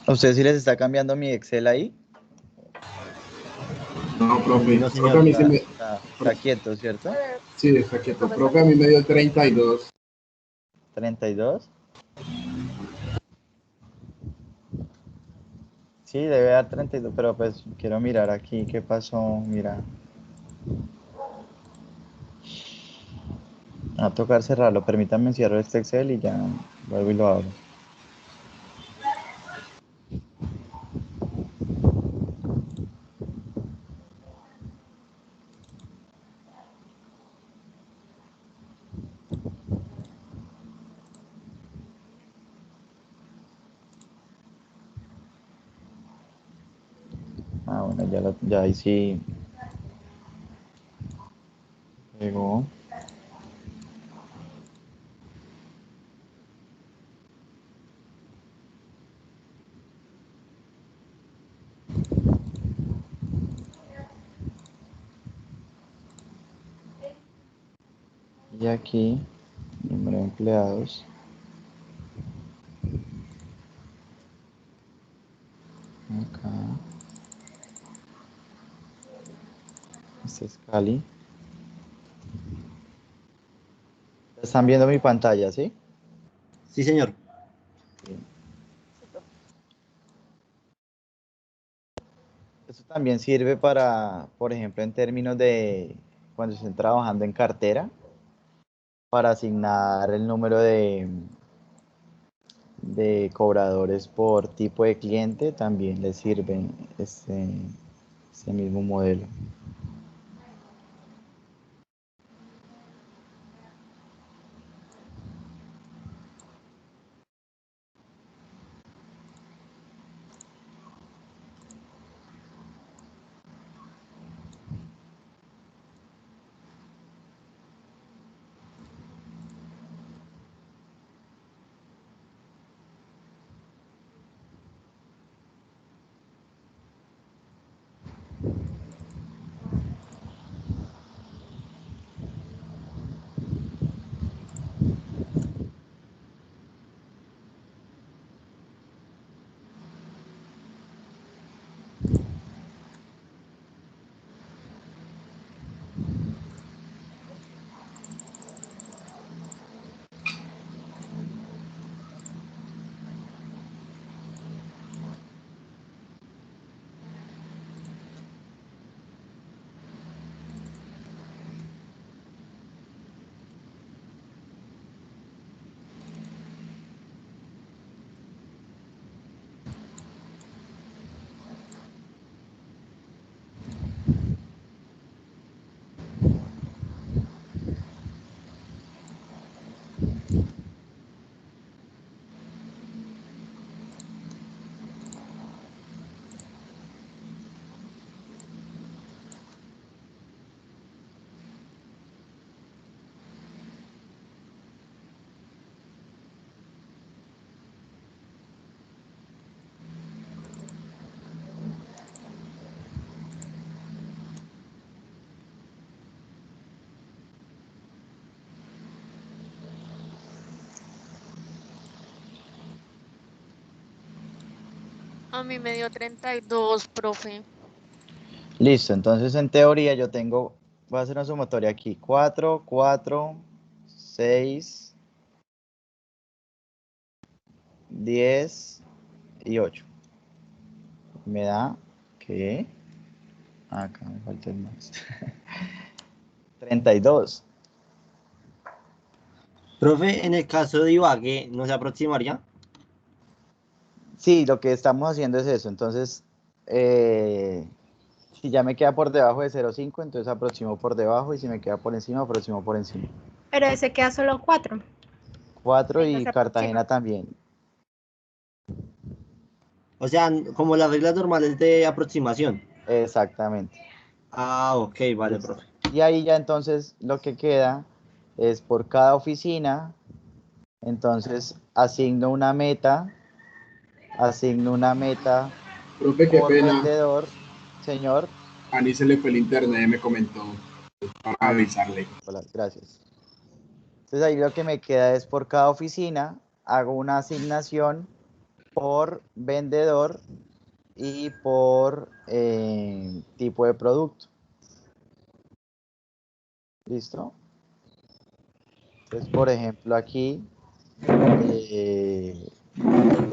¿A ustedes sí les está cambiando mi Excel ahí? No, profe. No, Profe, a señor. mí sí Está, me... está quieto, ¿cierto? Sí, está quieto. Profesor, Profe, a mí me dio 32. 32. Sí, debe dar 32, pero pues quiero mirar aquí qué pasó. Mira, va a tocar cerrarlo. Permítanme cierro este Excel y ya vuelvo y lo abro. Ah, bueno, ya ahí sí llegó. Y aquí, número de empleados. Acá. Este es Cali. Están viendo mi pantalla, ¿sí? Sí, señor. Bien. Esto también sirve para, por ejemplo, en términos de cuando estén trabajando en cartera, para asignar el número de cobradores por tipo de cliente, también les sirve este mismo modelo. A mí me dio 32, profe. Listo, entonces en teoría yo tengo, voy a hacer una sumatoria aquí, 4, 4, 6, 10 y 8. Me da, ¿qué? Acá me falta el más. 32. Profe, en el caso de Ibagué, ¿no se aproximaría? Sí, lo que estamos haciendo es eso. Entonces, si ya me queda por debajo de 0,5, entonces aproximo por debajo, y si me queda por encima, aproximo por encima. Pero ese queda solo 4. 4 Ahí no y se Cartagena aproxima. también. O sea, como las reglas normales de aproximación. Exactamente. Ah, ok, vale, Listo. profe. Y ahí ya entonces lo que queda es por cada oficina, entonces asigno una meta Profe, qué por pena. vendedor, señor. A Ani se le fue el internet, me comentó para Ah, listo. avisarle. Hola, gracias. Entonces ahí lo que me queda es por cada oficina, hago una asignación por vendedor y por tipo de producto. ¿Listo? Entonces, por ejemplo, aquí eh,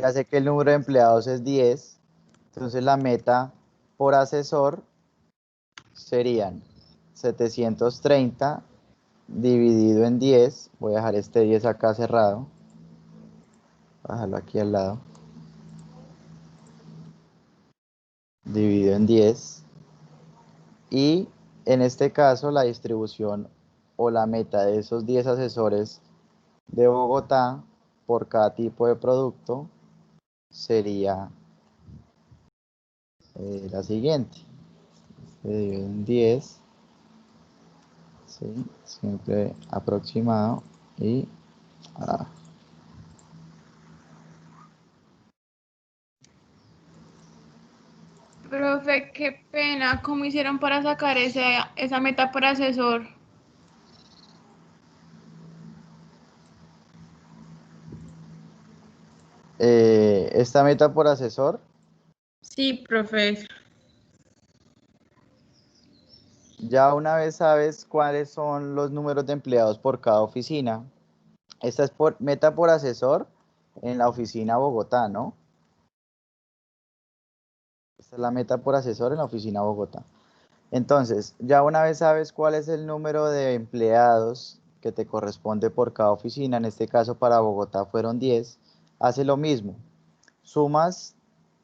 ya sé que el número de empleados es 10, entonces la meta por asesor serían 730 dividido en 10. Voy a dejar este 10 acá cerrado, bajarlo aquí al lado, dividido en 10. Y en este caso la distribución o la meta de esos 10 asesores de Bogotá por cada tipo de producto sería la siguiente. Se divide en 10, ¿sí? Siempre aproximado, y ah, Profe, qué pena. ¿Cómo hicieron para sacar esa meta por asesor? Esta meta por asesor, Sí, profe. ya una vez sabes cuáles son los números de empleados por cada oficina. Esta es meta por asesor en la oficina Bogotá, ¿no? Esta es la meta por asesor en la oficina Bogotá. Entonces, ya una vez sabes cuál es el número de empleados que te corresponde por cada oficina, en este caso para Bogotá fueron 10, hace lo mismo. Sumas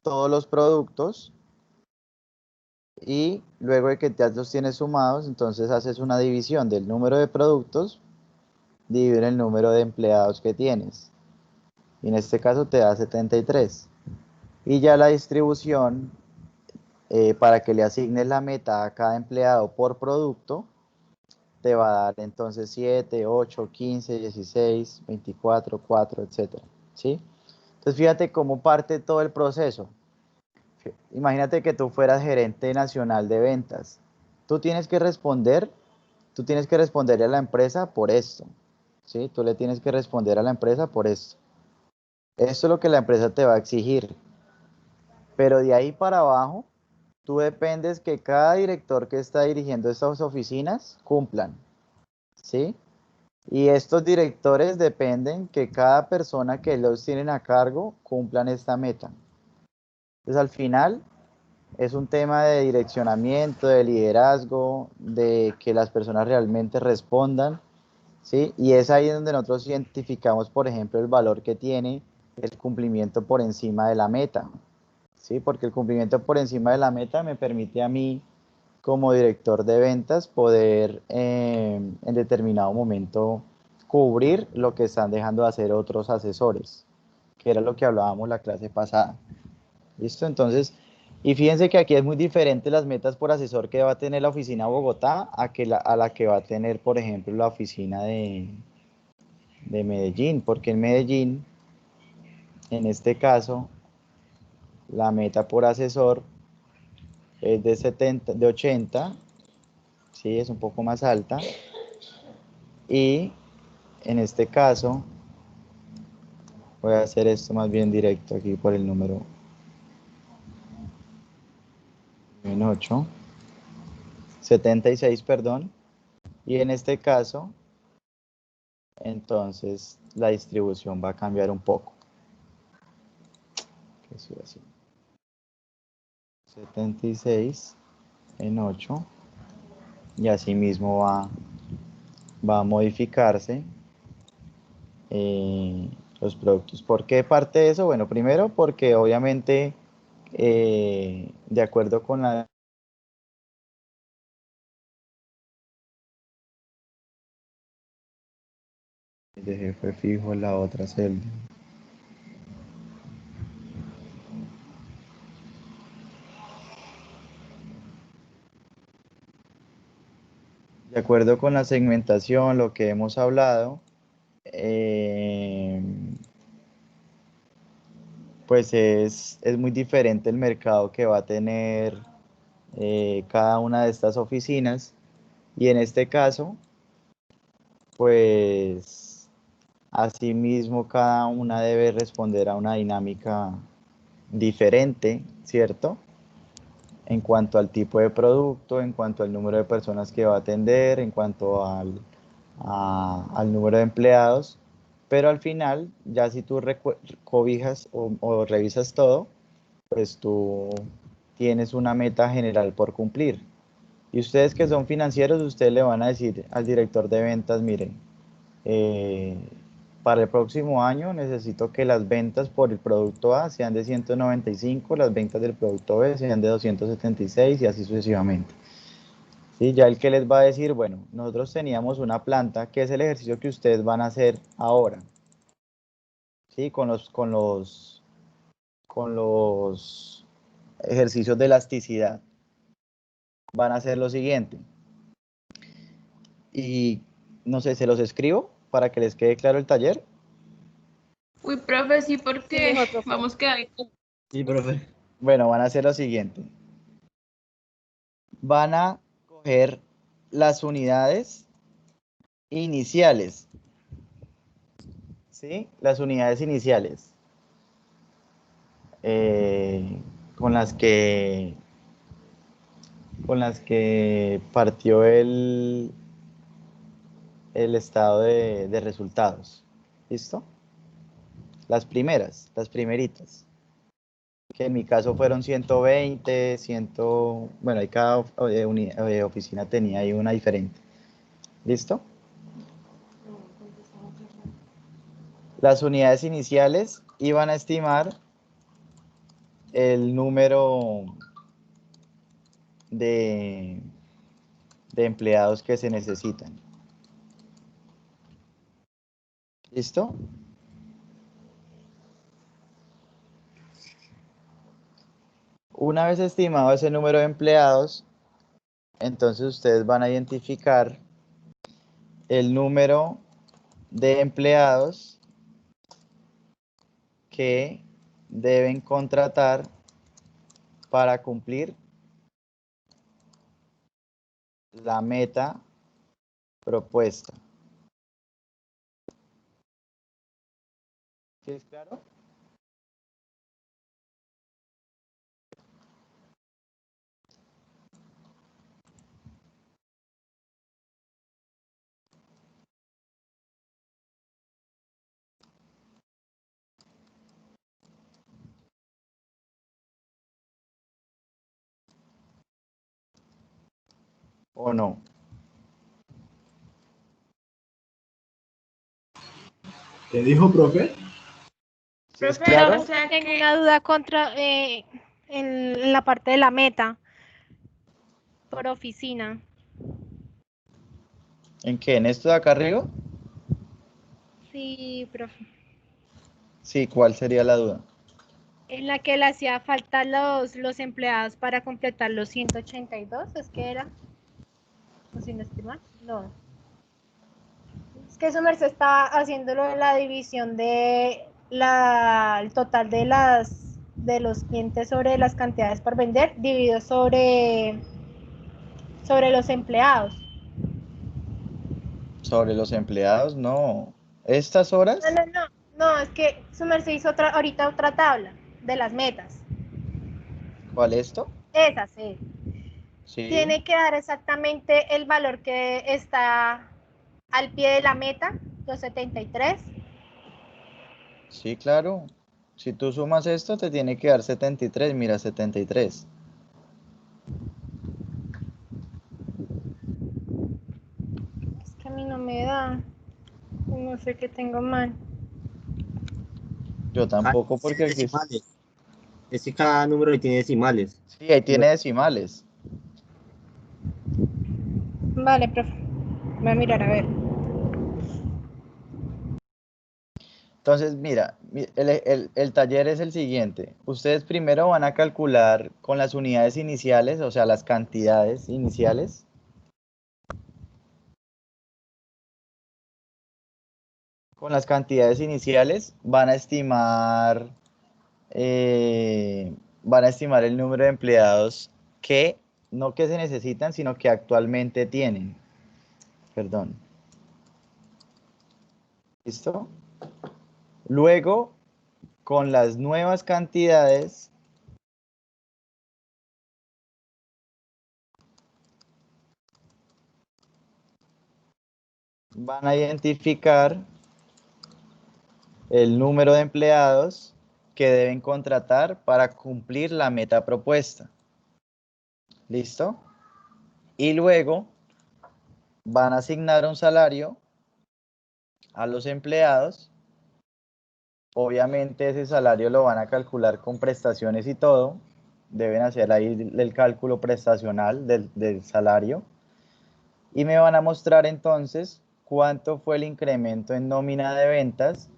todos los productos y luego de que ya los tienes sumados, entonces haces una división del número de productos, divide el número de empleados que tienes. Y en este caso te da 73. Y ya la distribución, para que le asignes la meta a cada empleado por producto, te va a dar entonces 7, 8, 15, 16, 24, 4, etcétera, ¿sí? Entonces fíjate cómo parte todo el proceso. Imagínate que tú fueras gerente nacional de ventas. Tú tienes que responder, tú tienes que responderle a la empresa por esto, ¿sí? Tú le tienes que responder a la empresa por esto. Esto es lo que la empresa te va a exigir. Pero de ahí para abajo, tú dependes que cada director que está dirigiendo estas oficinas cumplan, ¿sí? Y estos directores dependen que cada persona que los tienen a cargo cumplan esta meta. Entonces al final es un tema de direccionamiento, de liderazgo, de que las personas realmente respondan, ¿sí? Y es ahí donde nosotros identificamos, por ejemplo, el valor que tiene el cumplimiento por encima de la meta, ¿sí? Porque el cumplimiento por encima de la meta me permite a mí, como director de ventas, poder en determinado momento cubrir lo que están dejando de hacer otros asesores, que era lo que hablábamos la clase pasada. ¿Listo? Entonces, y fíjense que aquí es muy diferente las metas por asesor que va a tener la oficina Bogotá a la que va a tener, por ejemplo, la oficina de Medellín, porque en Medellín, en este caso, la meta por asesor es de 70, de 80, sí, es un poco más alta, y en este caso, voy a hacer esto más bien directo aquí por el número en 8, 76, perdón, y en este caso, entonces la distribución va a cambiar un poco. ¿Qué estoy haciendo? 76 en 8 y así mismo va a modificarse los productos. ¿Por qué parte de eso? Bueno, primero porque obviamente de acuerdo con la de jefe fijo la otra celda. De acuerdo con la segmentación, lo que hemos hablado, pues es muy diferente el mercado que va a tener cada una de estas oficinas y en este caso, pues asimismo cada una debe responder a una dinámica diferente, ¿cierto? En cuanto al tipo de producto, en cuanto al número de personas que va a atender, en cuanto al número de empleados, pero al final, ya si tú cobijas o revisas todo, pues tú tienes una meta general por cumplir. Y ustedes que son financieros, ustedes le van a decir al director de ventas, miren, eh, para el próximo año necesito que las ventas por el producto A sean de 195, las ventas del producto B sean de 276 y así sucesivamente. ¿Sí? Ya el que les va a decir, bueno, nosotros teníamos una planta, que es el ejercicio que ustedes van a hacer ahora, ¿sí? Con los ejercicios de elasticidad. Van a hacer lo siguiente. Y no sé, se los escribo para que les quede claro el taller. Uy, profe, sí, Sí, porque mejor, profe. vamos quedando. Sí, profe. Bueno, van a hacer lo siguiente. Van a coger las unidades iniciales, ¿sí? Las unidades iniciales. con las que partió el estado de resultados. ¿Listo? Las primeritas. Que en mi caso fueron 120, 100, bueno, ahí cada oficina tenía ahí una diferente. ¿Listo? Las unidades iniciales iban a estimar el número de empleados que se necesitan. ¿Listo? Una vez estimado ese número de empleados, entonces ustedes van a identificar el número de empleados que deben contratar para cumplir la meta propuesta. ¿Sí es claro? ¿O no? ¿Qué dijo, profe? ¿Sí es Profe, claro? o sea Tengo que una duda en la parte de la meta por oficina. ¿En qué? ¿En esto de acá arriba? Sí, profe. Sí, ¿cuál sería la duda? En la que le hacía falta los empleados para completar los 182, ¿es que era? ¿O si no estoy mal? No. Es que su merced estaba haciéndolo en la división de el total de los clientes sobre las cantidades por vender, dividido sobre los empleados. Sobre los empleados, no. ¿Estas horas? No, es que su merced hizo ahorita otra tabla de las metas. ¿Cuál esto? Esa sí. Sí, Tiene que dar exactamente el valor que está al pie de la meta, los 73. sí, claro. Si tú sumas esto, te tiene que dar 73. Mira, 73. Es que a mí no me da. No sé qué tengo mal. Yo tampoco, porque aquí Decimales. Es que cada número tiene decimales. sí, ahí tiene decimales. Vale, profe. Voy a mirar a ver. Entonces, mira, el taller es el siguiente. Ustedes primero van a calcular con las unidades iniciales, o sea, las cantidades iniciales. Con las cantidades iniciales van a estimar el número de empleados que, no que se necesitan, sino que actualmente tienen. Perdón. ¿Listo? Luego, con las nuevas cantidades, van a identificar el número de empleados que deben contratar para cumplir la meta propuesta. ¿Listo? Y luego van a asignar un salario a los empleados. Obviamente ese salario lo van a calcular con prestaciones y todo. Deben hacer ahí el cálculo prestacional del salario. Y me van a mostrar entonces cuánto fue el incremento en nómina de ventas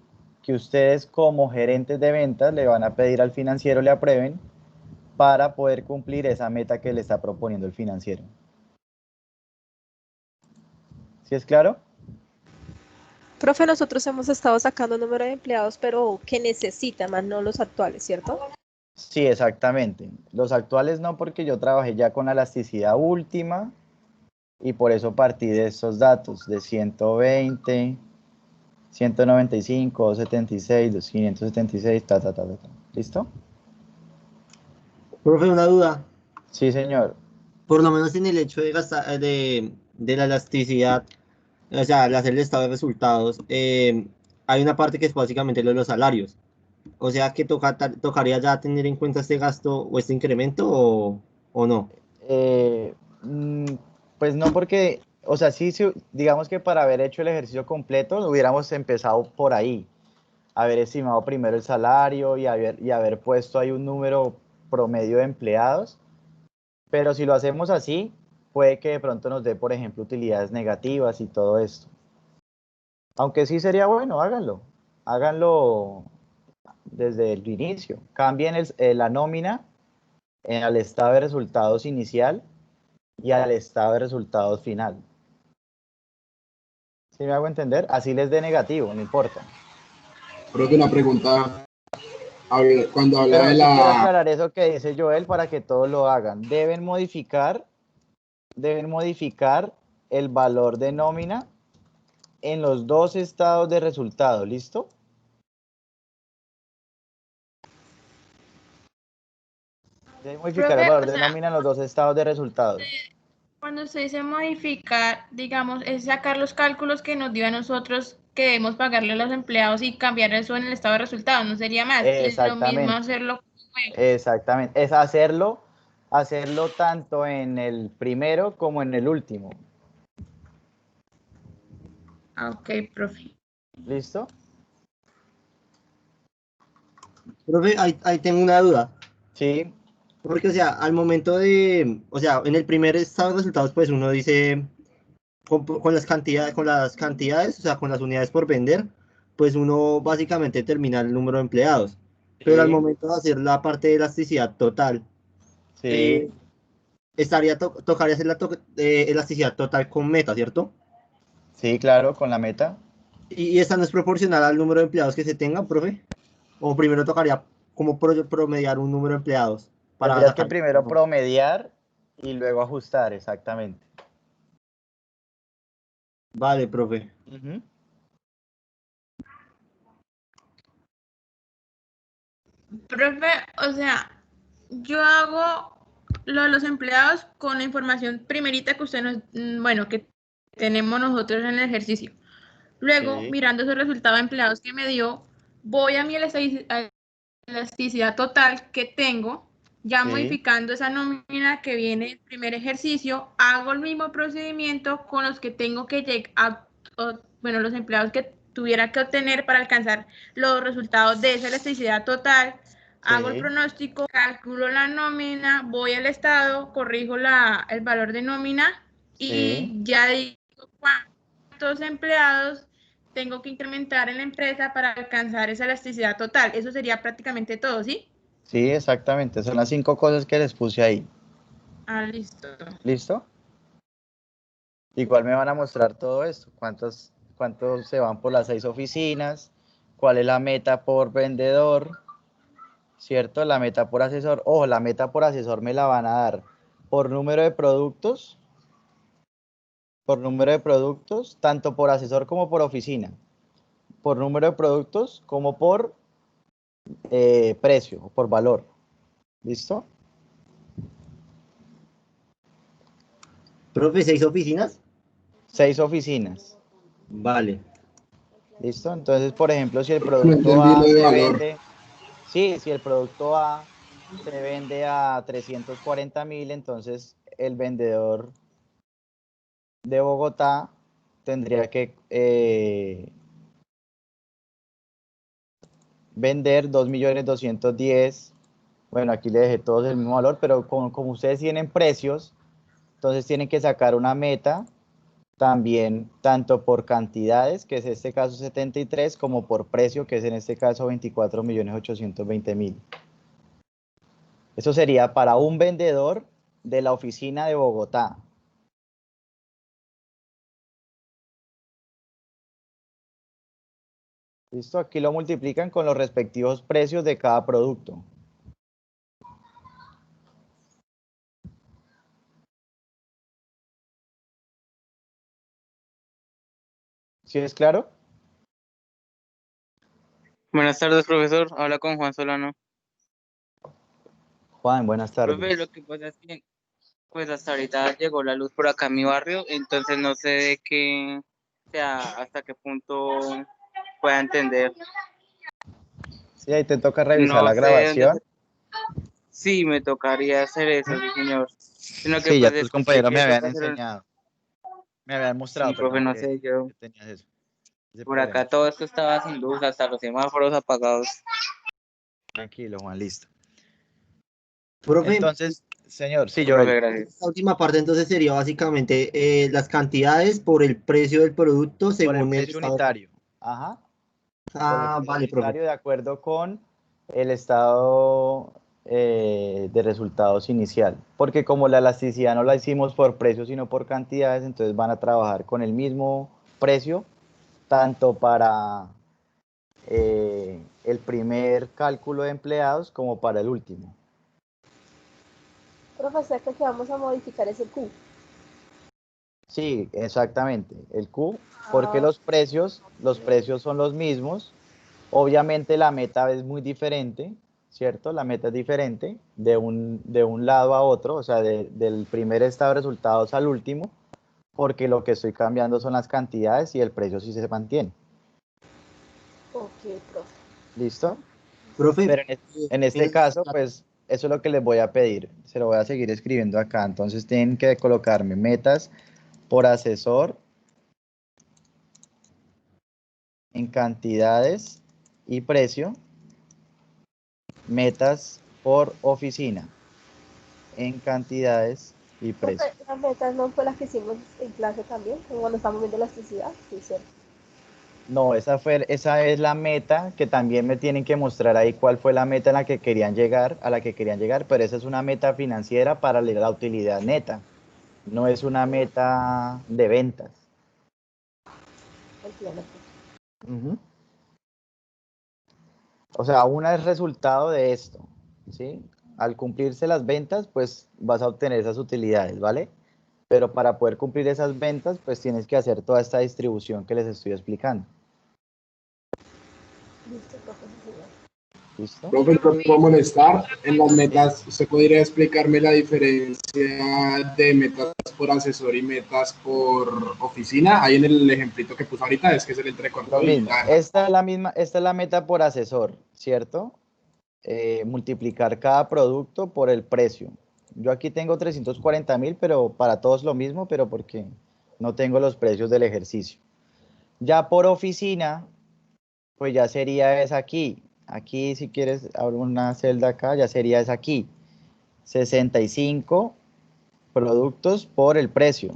que ustedes como gerentes de ventas le van a pedir al financiero le aprueben para poder cumplir esa meta que le está proponiendo el financiero. ¿Sí es claro? Profe, nosotros hemos estado sacando número de empleados, pero que necesitan, más no los actuales, ¿cierto? Sí, exactamente. Los actuales no, porque yo trabajé ya con la elasticidad última y por eso partí de esos datos de 120, 195, 276, 576, ta. ¿Listo? Profe, una duda. Sí, señor. Por lo menos en el hecho de gastar, de la elasticidad, o sea, al hacer el estado de resultados, hay una parte que es básicamente lo de los salarios. O sea, que tocaría ya tener en cuenta este gasto o este incremento o no. Eh, mm, pues no porque, o sea, sí, digamos que para haber hecho el ejercicio completo hubiéramos empezado por ahí, haber estimado primero el salario y haber puesto ahí un número promedio de empleados, pero si lo hacemos así, puede que de pronto nos dé, por ejemplo, utilidades negativas y todo esto. Aunque sí sería bueno, háganlo desde el inicio, cambien la nómina al estado de resultados inicial y al estado de resultados final. ¿Sí me hago entender? Así les dé negativo, no importa. Profe, una pregunta. Cuando habla Pero de sí quiero la... aclarar eso que dice Joel para que todos lo hagan. Deben modificar el valor de nómina en los dos estados de resultado, ¿listo? Deben modificar el Profe, valor o de sea, nómina en los dos estados de resultados. cuando se dice modificar, digamos, es sacar los cálculos que nos dio a nosotros que debemos pagarle a los empleados y cambiar eso en el estado de resultados, no sería más. Y lo mismo Exactamente, hacerlo. exactamente. Es hacerlo tanto en el primero como en el último. Ok, profe. ¿Listo? Profe, ahí tengo una duda. Sí, Porque, o sea, al momento de, o sea, en el primer estado de resultados, pues uno dice, con las cantidades, o sea, con las unidades por vender, pues uno básicamente termina el número de empleados. Pero al sí, momento de hacer la parte de elasticidad total, sí, eh, tocaría hacer la elasticidad total con meta, ¿cierto? sí, claro, con la meta. Y esta no es proporcional al número de empleados que se tengan, profe. O primero tocaría como promediar un número de empleados para Tendrías que sacar. primero promediar y luego ajustar, exactamente. Vale, profe. Ujú. Profe, o sea, yo hago lo de los empleados con la información primerita que usted nos, bueno, que tenemos nosotros en el ejercicio. Luego, Sí, mirando esos resultados de empleados que me dio, voy a mi elasticidad total que tengo, ya sí, modificando esa nómina que viene del primer ejercicio, hago el mismo procedimiento con los que tengo que llegar, bueno, los empleados que tuviera que obtener para alcanzar los resultados de esa elasticidad total, hago el sí, pronóstico, calculo la nómina, voy al estado, corrijo el valor de nómina sí, y ya digo cuántos empleados tengo que incrementar en la empresa para alcanzar esa elasticidad total. Eso sería prácticamente todo, ¿sí? sí, exactamente. Son las 5 cosas que les puse ahí. Ah, listo. ¿Listo? Igual me van a mostrar todo esto. ¿Cuántos se van por las 6 oficinas? ¿Cuál es la meta por vendedor? ¿Cierto? La meta por asesor. Ojo, la meta por asesor me la van a dar por número de productos, tanto por asesor como por oficina. Por número de productos como por precio o por valor. ¿Listo? Profe, 6 oficinas. 6 oficinas. Vale. ¿Listo? Entonces, por ejemplo, si el No producto entendí lo A de se valor. vende, sí, si el producto A se vende a 340.000, entonces el vendedor de Bogotá tendría que vender 2.210.000. Bueno, aquí le dejé todos el mismo valor, pero como ustedes tienen precios, entonces tienen que sacar una meta también tanto por cantidades, que es este caso 73, como por precio, que es en este caso 24.820.000. Eso sería para un vendedor de la oficina de Bogotá. ¿Listo? Aquí lo multiplican con los respectivos precios de cada producto. ¿Sí es claro? Buenas tardes, profesor. Habla con Juan Solano. Juan, buenas Profe, tardes. lo que pasa es que pues hasta ahorita llegó la luz por acá en mi barrio, entonces no sé de qué, o sea, hasta qué punto pueda entender. Sí, ahí te toca revisar No la sé de dónde grabación. sí me tocaría hacer eso, sí, señor. Sino que Sí, ya pues tus escuché compañeros me que habían toca hacer enseñado, me habían mostrado, sí, profe, perdón, no sé, yo que tenías eso, ese por problema. acá todo esto estaba sin luz, hasta los semáforos apagados. Tranquilo, Juan, listo. Profe, Entonces, señor, sí, Profe, Joel. gracias. esta última parte entonces sería básicamente las cantidades por el precio del producto Por el según el precio estado. unitario. Ajá. Por el Ah, precio vale, profe. unitario de acuerdo con el estado de resultados inicial. Porque como la elasticidad no la hicimos por precio, sino por cantidades, entonces van a trabajar con el mismo precio, tanto para el primer cálculo de empleados como para el último. Profesor, que vamos a modificar ese Q. Sí, exactamente. El Q, porque los precios son los mismos. Obviamente la meta es muy diferente, ¿cierto? La meta es diferente de un lado a otro, o sea, del primer estado de resultados al último, porque lo que estoy cambiando son las cantidades y el precio sí se mantiene. Ok, profe. ¿Listo? Profe, Pero en este en- caso, pues eso es lo que les voy a pedir. Se lo voy a seguir escribiendo acá. Entonces tienen que colocarme metas por asesor en cantidades y precio, metas por oficina en cantidades y precio. Profe, las metas no fue las que hicimos en clase también, como cuando estamos viendo elasticidad, sí, cierto. No, esa es la meta que también me tienen que mostrar ahí cuál fue la meta a la que querían llegar, pero esa es una meta financiera para la utilidad neta, no es una meta de ventas. Entiendo. Ujú. O sea, una es resultado de esto, ¿sí? Al cumplirse las ventas, pues vas a obtener esas utilidades, ¿vale? Pero para poder cumplir esas ventas, pues tienes que hacer toda esta distribución que les estoy explicando. Listo, profe, sí, señor. ¿Listo? Profe, no puedo molestar. En las metas, ¿usted podría explicarme la diferencia de metas por asesor y metas por oficina? Ahí en el ejemplito que puso ahorita, es que se le Lo entrecortó y mismo, ya. esta es la meta por asesor, ¿cierto? Multiplicar cada producto por el precio. Yo aquí tengo 340.000, pero para todos lo mismo, pero porque no tengo los precios del ejercicio. Ya por oficina, pues ya sería es aquí. Aquí, si quieres, abro una celda acá, ya sería es aquí. 65 productos por el precio.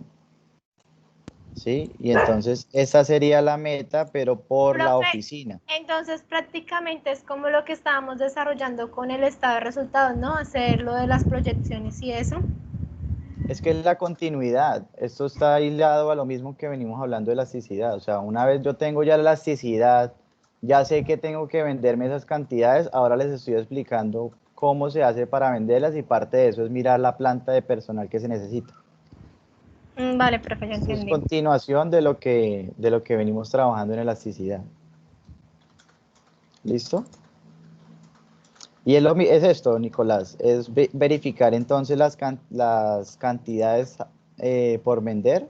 ¿Sí? Y entonces esa sería la meta, pero por la Profe, oficina. entonces prácticamente es como lo que estábamos desarrollando con el estado de resultados, ¿no? Hacer lo de las proyecciones y eso. Es que es la continuidad. Esto está aislado a lo mismo que venimos hablando de elasticidad. O sea, una vez yo tengo ya la elasticidad, ya sé que tengo que venderme esas cantidades, ahora les estoy explicando cómo se hace para venderlas y parte de eso es mirar la planta de personal que se necesita. Vale, profe, ya Esto es entendí. continuación de lo que venimos trabajando en elasticidad. ¿Listo? Y es esto, Nicolás, es verificar entonces las cantidades por vender,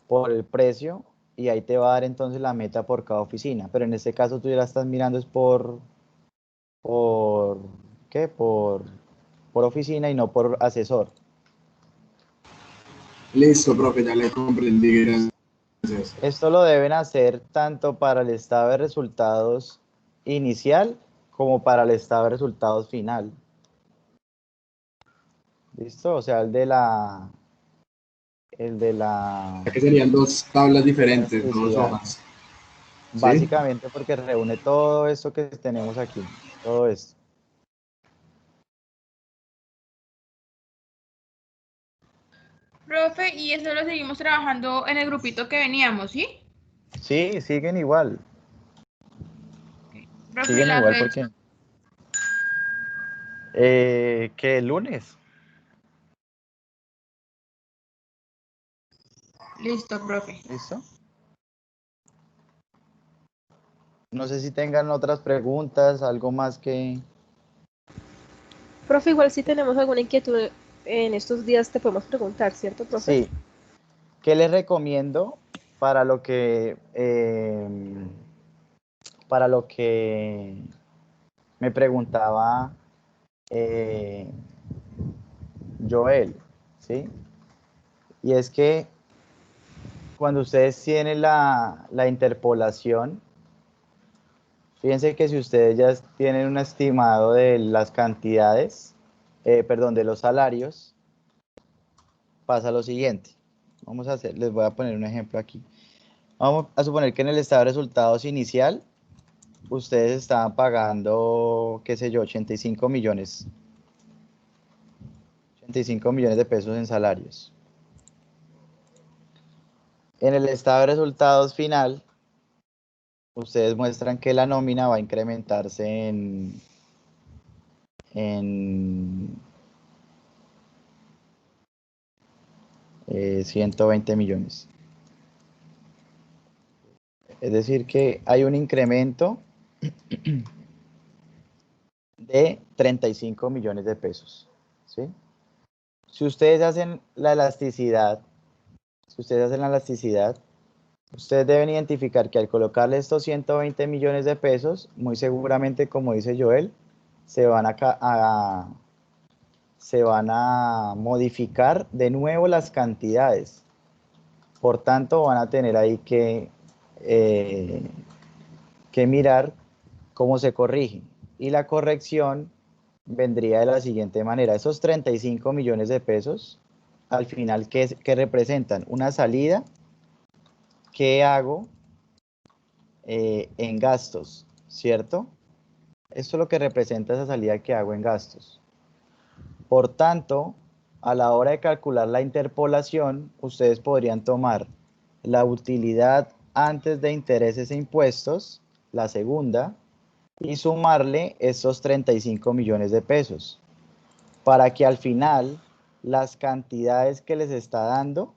por el precio, y ahí te va a dar entonces la meta por cada oficina. Pero en este caso tú ya la estás mirando es por, ¿qué? Por oficina y no por asesor. Listo, profe, ya le comprendí. Gracias. Esto lo deben hacer tanto para el estado de resultados inicial como para el estado de resultados final. ¿Listo? O sea, el de la Que serían dos tablas diferentes, dos elasticidad. hojas. ¿Sí? Básicamente porque reúne todo esto que tenemos aquí, todo esto. Profe, y eso lo seguimos trabajando en el grupito que veníamos, ¿sí? Sí, siguen igual. Profe, ¿y Siguen la igual fecha? porque que el lunes. Listo, profe. ¿Listo? No sé si tengan otras preguntas, algo más que Profe, igual si tenemos alguna inquietud en estos días te podemos preguntar, ¿cierto, profe? Sí. ¿Qué les recomiendo para para lo que me preguntaba eh, Joel? ¿Sí? Y es que cuando ustedes tienen la interpolación, fíjense que si ustedes ya tienen un estimado de las cantidades, perdón, de los salarios, pasa lo siguiente. Les voy a poner un ejemplo aquí. Vamos a suponer que en el estado de resultados inicial, ustedes estaban pagando, qué sé yo, 85 millones de pesos en salarios. En el estado de resultados final, ustedes muestran que la nómina va a incrementarse en 120 millones. Es decir, que hay un incremento de 35 millones de pesos. ¿Sí? Si ustedes hacen la elasticidad, ustedes deben identificar que al colocarle estos 120 millones de pesos, muy seguramente, como dice Joel, se van a modificar de nuevo las cantidades. Por tanto, van a tener ahí eh, que mirar cómo se corrige. Y la corrección vendría de la siguiente manera. Esos 35 millones de pesos, al final, ¿qué representan? Una salida que hago en gastos, ¿cierto? Esto es lo que representa esa salida que hago en gastos. Por tanto, a la hora de calcular la interpolación, ustedes podrían tomar la utilidad antes de intereses e impuestos, la segunda, y sumarle estos 35 millones de pesos, para que al final las cantidades que les está dando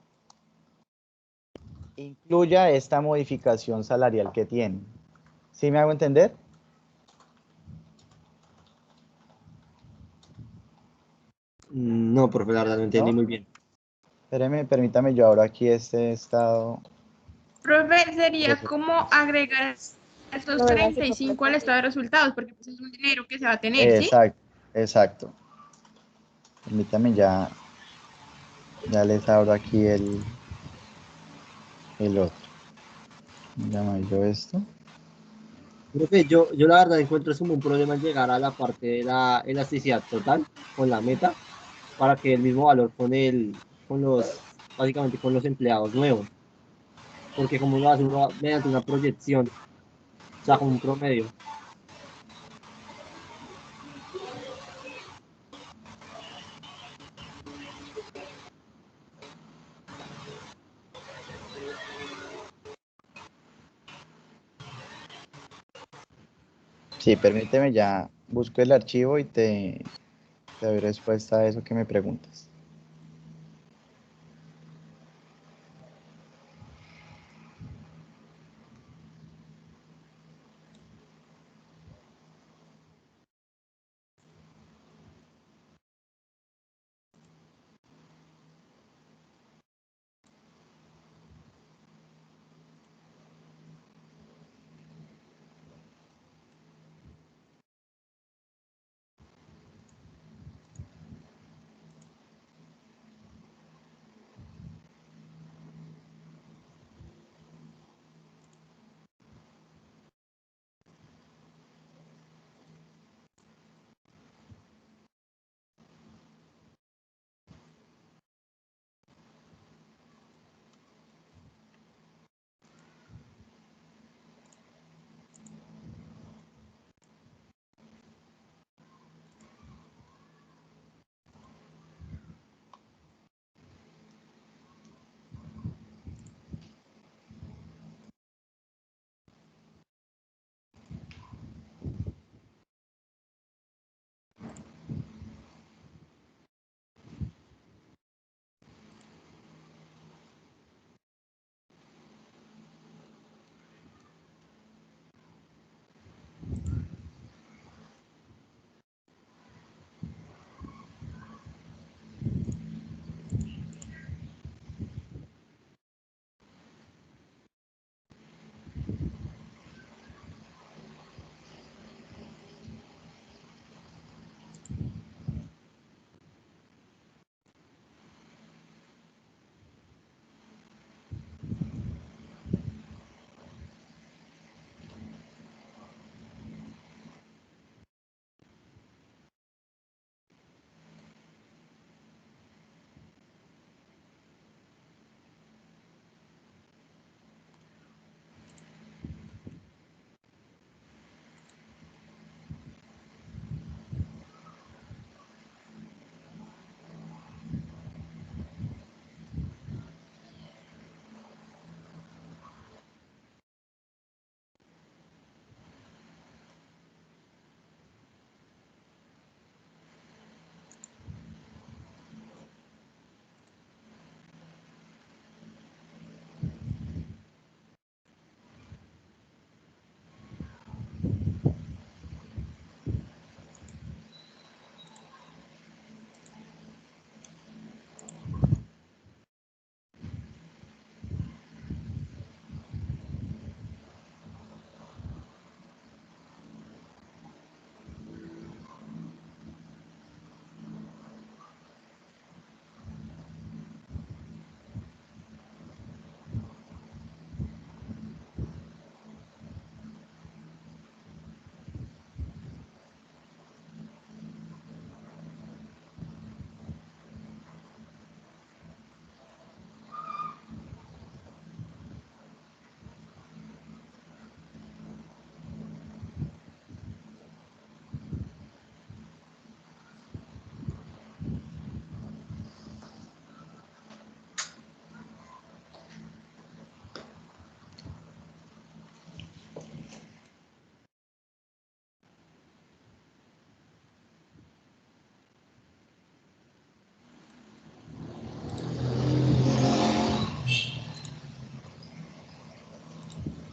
incluya esta modificación salarial que tienen. ¿Sí me hago entender? No, profe, la verdad no entendí ¿No? muy bien. Espéreme, permítame, yo abro aquí este estado. Profe, sería como agregar estos Lo de la 35 al estado de resultados, porque pues es un dinero que se va a tener, ¿sí? Exacto, exacto. Permítame, ya les abro aquí el otro. Llamo yo esto. Profe, yo la verdad encuentro es como un problema en llegar a la parte de la elasticidad total con la meta para que el mismo valor básicamente con los empleados nuevos. Porque como lo hace uno mediante una proyección, o sea, con un promedio. Sí, permíteme, ya busco el archivo y te doy respuesta a eso que me preguntas.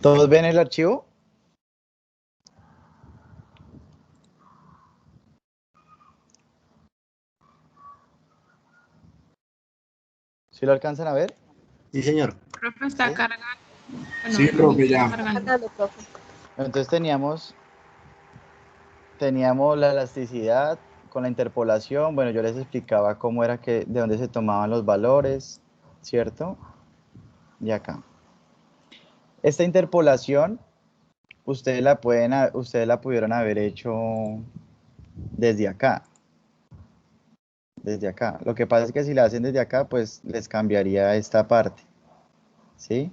¿Todos ven el archivo? ¿Sí lo alcanzan a ver? Sí, señor. Profe, está ¿Sí? cargando. Sí, profe, ya. está cargando. Cargando, profe. Entonces teníamos la elasticidad con la interpolación. Bueno, yo les explicaba cómo era de dónde se tomaban los valores, ¿cierto? Y acá. Esta interpolación, ustedes la pudieron haber hecho desde acá. Desde acá. Lo que pasa es que si la hacen desde acá, pues les cambiaría esta parte, ¿sí?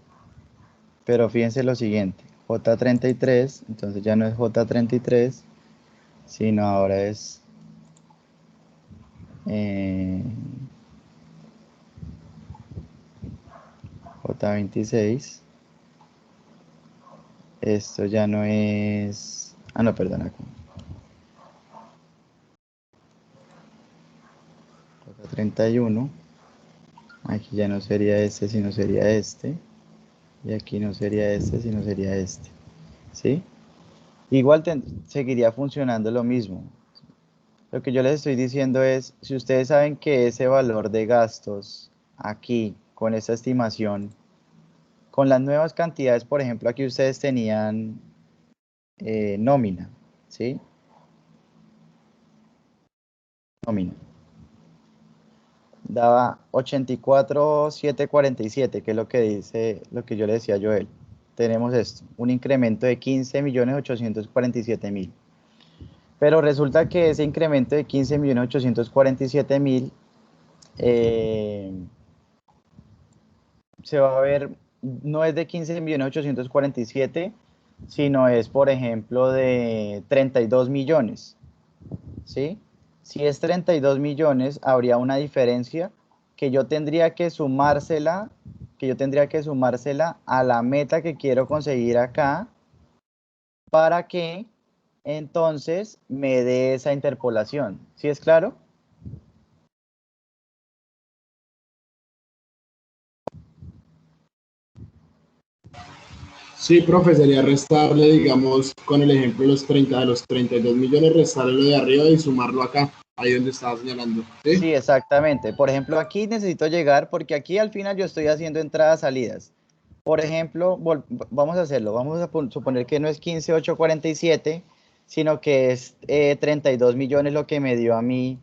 Pero fíjense lo siguiente, J33, entonces ya no es J33, sino ahora es J26. Esto ya no es... Ah, no, perdón, acá. J31. Aquí ya no sería este, sino sería este. Y aquí no sería este, sino sería este. ¿Sí? Igual seguiría funcionando lo mismo. Lo que yo les estoy diciendo es, si ustedes saben que ese valor de gastos aquí, con esta estimación, con las nuevas cantidades, por ejemplo, aquí ustedes tenían nómina, ¿sí? Nómina. Daba 84,747, que es lo que dice, lo que yo le decía a Joel. Tenemos esto, un incremento de 15.847.000. Pero resulta que ese incremento de 15.847.000 se va a ver, no es de 15.847.000, sino es, por ejemplo, de 32 millones, ¿sí? Si es 32 millones, habría una diferencia que yo tendría que sumársela a la meta que quiero conseguir acá para que entonces me dé esa interpolación. ¿Sí es claro? Sí, profe, sería restarle, digamos, con el ejemplo de los 32 millones, restarle lo de arriba y sumarlo acá, ahí donde estaba señalando. ¿Sí? Sí, exactamente. Por ejemplo, aquí necesito llegar porque aquí al final yo estoy haciendo entradas, salidas. Por ejemplo, vamos a hacerlo. Vamos a suponer que no es 15.847, sino que es 32 millones lo que me dio a mí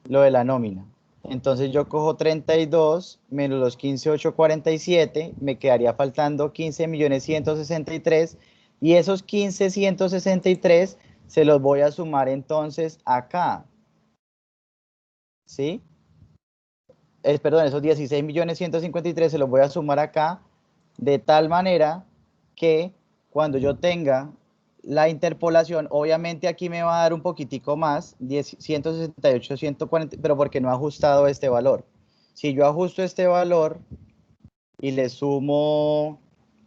lo de la nómina. Entonces yo cojo 32 menos los 15.847, me quedaría faltando 15.163.000 y esos 15.163 se los voy a sumar entonces acá, ¿sí? Perdón, esos 16.153.000 se los voy a sumar acá de tal manera que cuando yo tenga la interpolación, obviamente aquí me va a dar un poquitico más, 168, 140, pero porque no he ajustado este valor. Si yo ajusto este valor y le sumo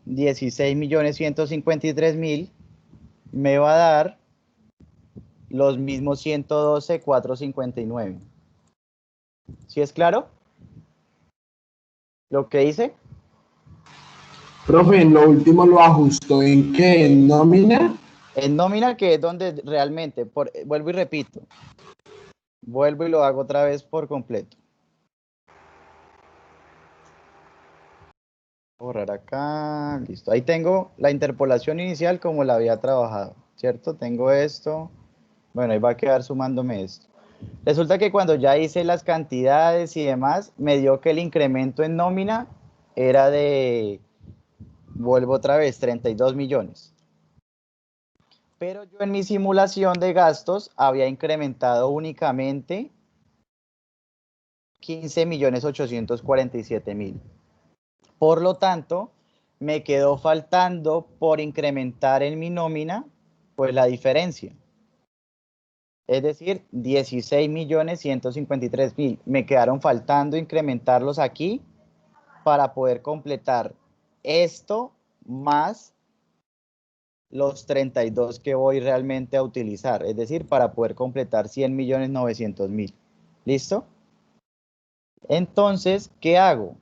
16.153.000, me va a dar los mismos 112.459. ¿Sí es claro lo que hice? Profe, en lo último lo ajustó en qué, en nómina. En nómina, que es donde realmente, vuelvo y repito, vuelvo y lo hago otra vez por completo. Borrar acá, listo. Ahí tengo la interpolación inicial como la había trabajado, ¿cierto? Tengo esto, bueno, ahí va a quedar sumándome esto. Resulta que cuando ya hice las cantidades y demás, me dio que el incremento en nómina era de, vuelvo otra vez, 32 millones. Pero yo en mi simulación de gastos había incrementado únicamente 15.847.000. Por lo tanto, me quedó faltando por incrementar en mi nómina, pues la diferencia. Es decir, 16.153.000. Me quedaron faltando incrementarlos aquí para poder completar esto más los 32 que voy realmente a utilizar. Es decir, para poder completar 100.900.000. ¿Listo? Entonces, ¿qué hago?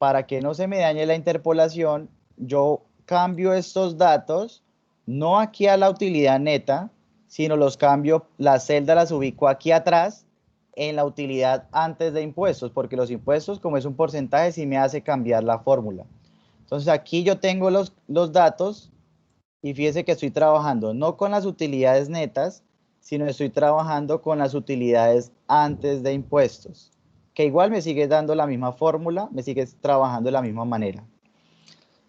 Para que no se me dañe la interpolación, yo cambio estos datos, no aquí a la utilidad neta, sino los cambio, la celda las ubico aquí atrás en la utilidad antes de impuestos, porque los impuestos, como es un porcentaje, sí me hace cambiar la fórmula. Entonces aquí yo tengo los datos y fíjese que estoy trabajando no con las utilidades netas, sino estoy trabajando con las utilidades antes de impuestos, que igual me sigue dando la misma fórmula, me sigue trabajando de la misma manera.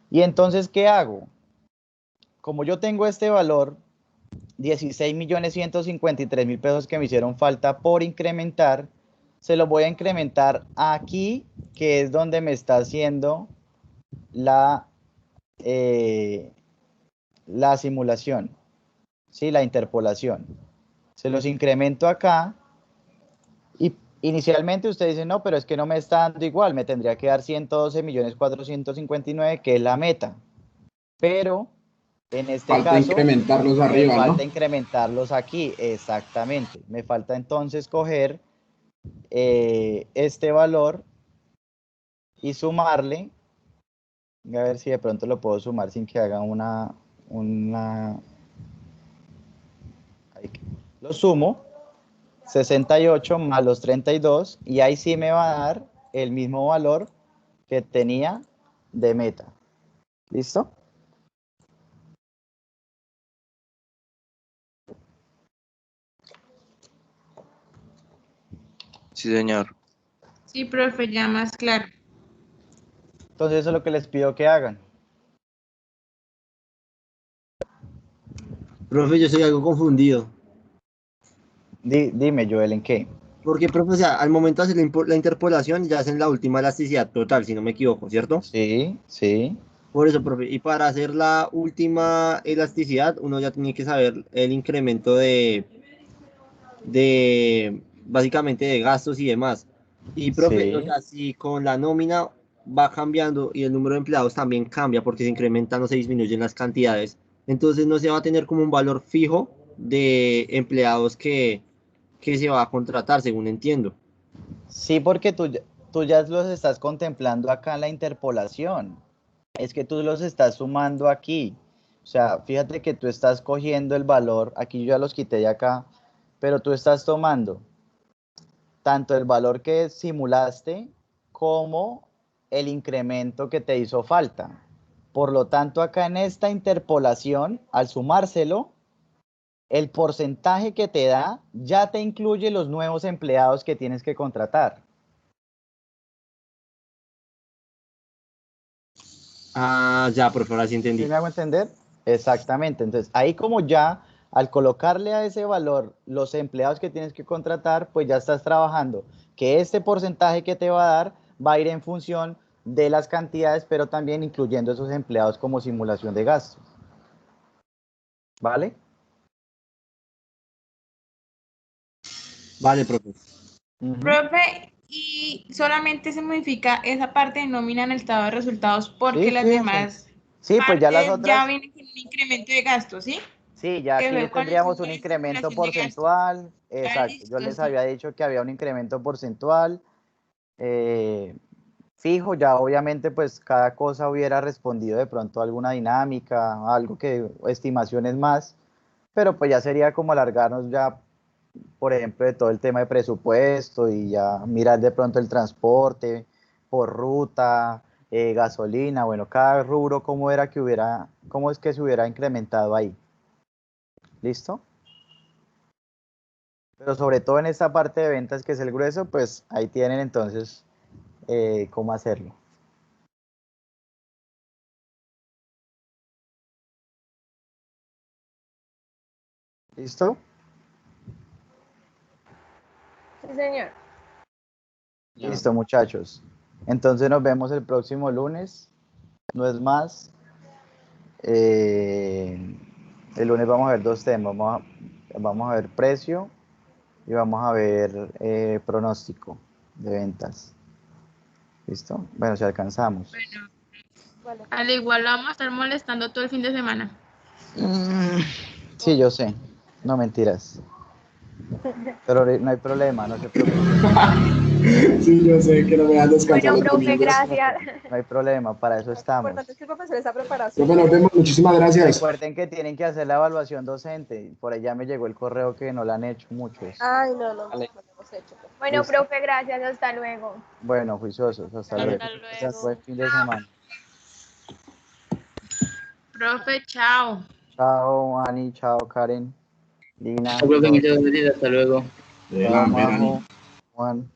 Y entonces, ¿qué hago? Como yo tengo este valor, 16.153.000 pesos que me hicieron falta por incrementar, se los voy a incrementar aquí, que es donde me está haciendo la simulación, ¿sí? La interpolación. Se los incremento acá y inicialmente usted dice, no, pero es que no me está dando igual, me tendría que dar 112.459.000, que es la meta. Pero en este falta caso, incrementarlos arriba, falta ¿no? incrementarlos aquí, exactamente. Me falta entonces coger este valor y sumarle. A ver si de pronto lo puedo sumar sin que haga una lo sumo, 68 más los 32, y ahí sí me va a dar el mismo valor que tenía de meta. ¿Listo? Sí, señor. Sí, profe, ya más claro. Entonces eso es lo que les pido que hagan. Profe, yo soy algo confundido. Dime, Joel, ¿en qué? Porque, profe, o sea, al momento de hacer la interpolación ya hacen la última elasticidad total, si no me equivoco, ¿cierto? Sí, sí. Por eso, profe, y para hacer la última elasticidad, uno ya tiene que saber el incremento de básicamente de gastos y demás. Y, profe, o Sí. sea, si con la nómina va cambiando y el número de empleados también cambia porque se incrementan o se disminuyen las cantidades, entonces no se va a tener como un valor fijo de empleados que se va a contratar, según entiendo. Sí, porque tú ya los estás contemplando acá en la interpolación. Es que tú los estás sumando aquí. O sea, fíjate que tú estás cogiendo el valor, aquí yo ya los quité de acá, pero tú estás tomando tanto el valor que simulaste como el incremento que te hizo falta. Por lo tanto, acá en esta interpolación, al sumárselo, el porcentaje que te da ya te incluye los nuevos empleados que tienes que contratar. Ah, ya, por favor, así ¿Sí entendí. me hago entender? Exactamente. Entonces, ahí como ya al colocarle a ese valor los empleados que tienes que contratar, pues ya estás trabajando que este porcentaje que te va a dar va a ir en función de las cantidades, pero también incluyendo esos empleados como simulación de gastos. ¿Vale? Vale, profe. Profe, y solamente se modifica esa parte de nómina en el estado de resultados porque Sí, las fíjense. demás Sí, pues ya las partes ya otras, vienen con un incremento de gastos, ¿sí? sí, ya Que aquí fue cuando tendríamos hicimos un la incremento simulación de gastos. porcentual. Ah, Exacto. Yo listo, les sí. había dicho que había un incremento porcentual. Fijo, ya obviamente pues cada cosa hubiera respondido de pronto a alguna dinámica, algo que, estimaciones más, pero pues ya sería como alargarnos ya, por ejemplo, de todo el tema de presupuesto y ya mirar de pronto el transporte por ruta, gasolina, bueno, cada rubro cómo era que hubiera, cómo es que se hubiera incrementado ahí. ¿Listo? Pero sobre todo en esta parte de ventas que es el grueso, pues ahí tienen entonces cómo hacerlo. ¿Listo? Sí, señor. Listo, muchachos. Entonces nos vemos el próximo lunes. No es más. El lunes vamos a ver dos temas. Vamos a ver precio y vamos a ver pronóstico de ventas. ¿Listo? Bueno, si alcanzamos. Bueno, Vale. al igual lo vamos a estar molestando todo el fin de semana. Sí, yo sé. No mentiras. Pero no hay problema, no se preocupen. Sí, yo sé que no me dan descansar Bueno, los profe, domingos. gracias. No hay problema, para eso Lo estamos. importante es que el profesor está preparado. Profe, nos vemos. Muchísimas gracias. Recuerden que tienen que hacer la evaluación docente. Por allá me llegó el correo que no la han hecho muchos. Ay, no, no, Vale. no lo hemos hecho. Profe. Bueno, Listo. profe, gracias. Hasta luego. Bueno, juiciosos, hasta Hasta luego. luego. Buen fin de semana. Profe, chao. Chao, Ani, chao, Karen, Lina, Hasta luego. chao, Hasta luego. Majo, Juan.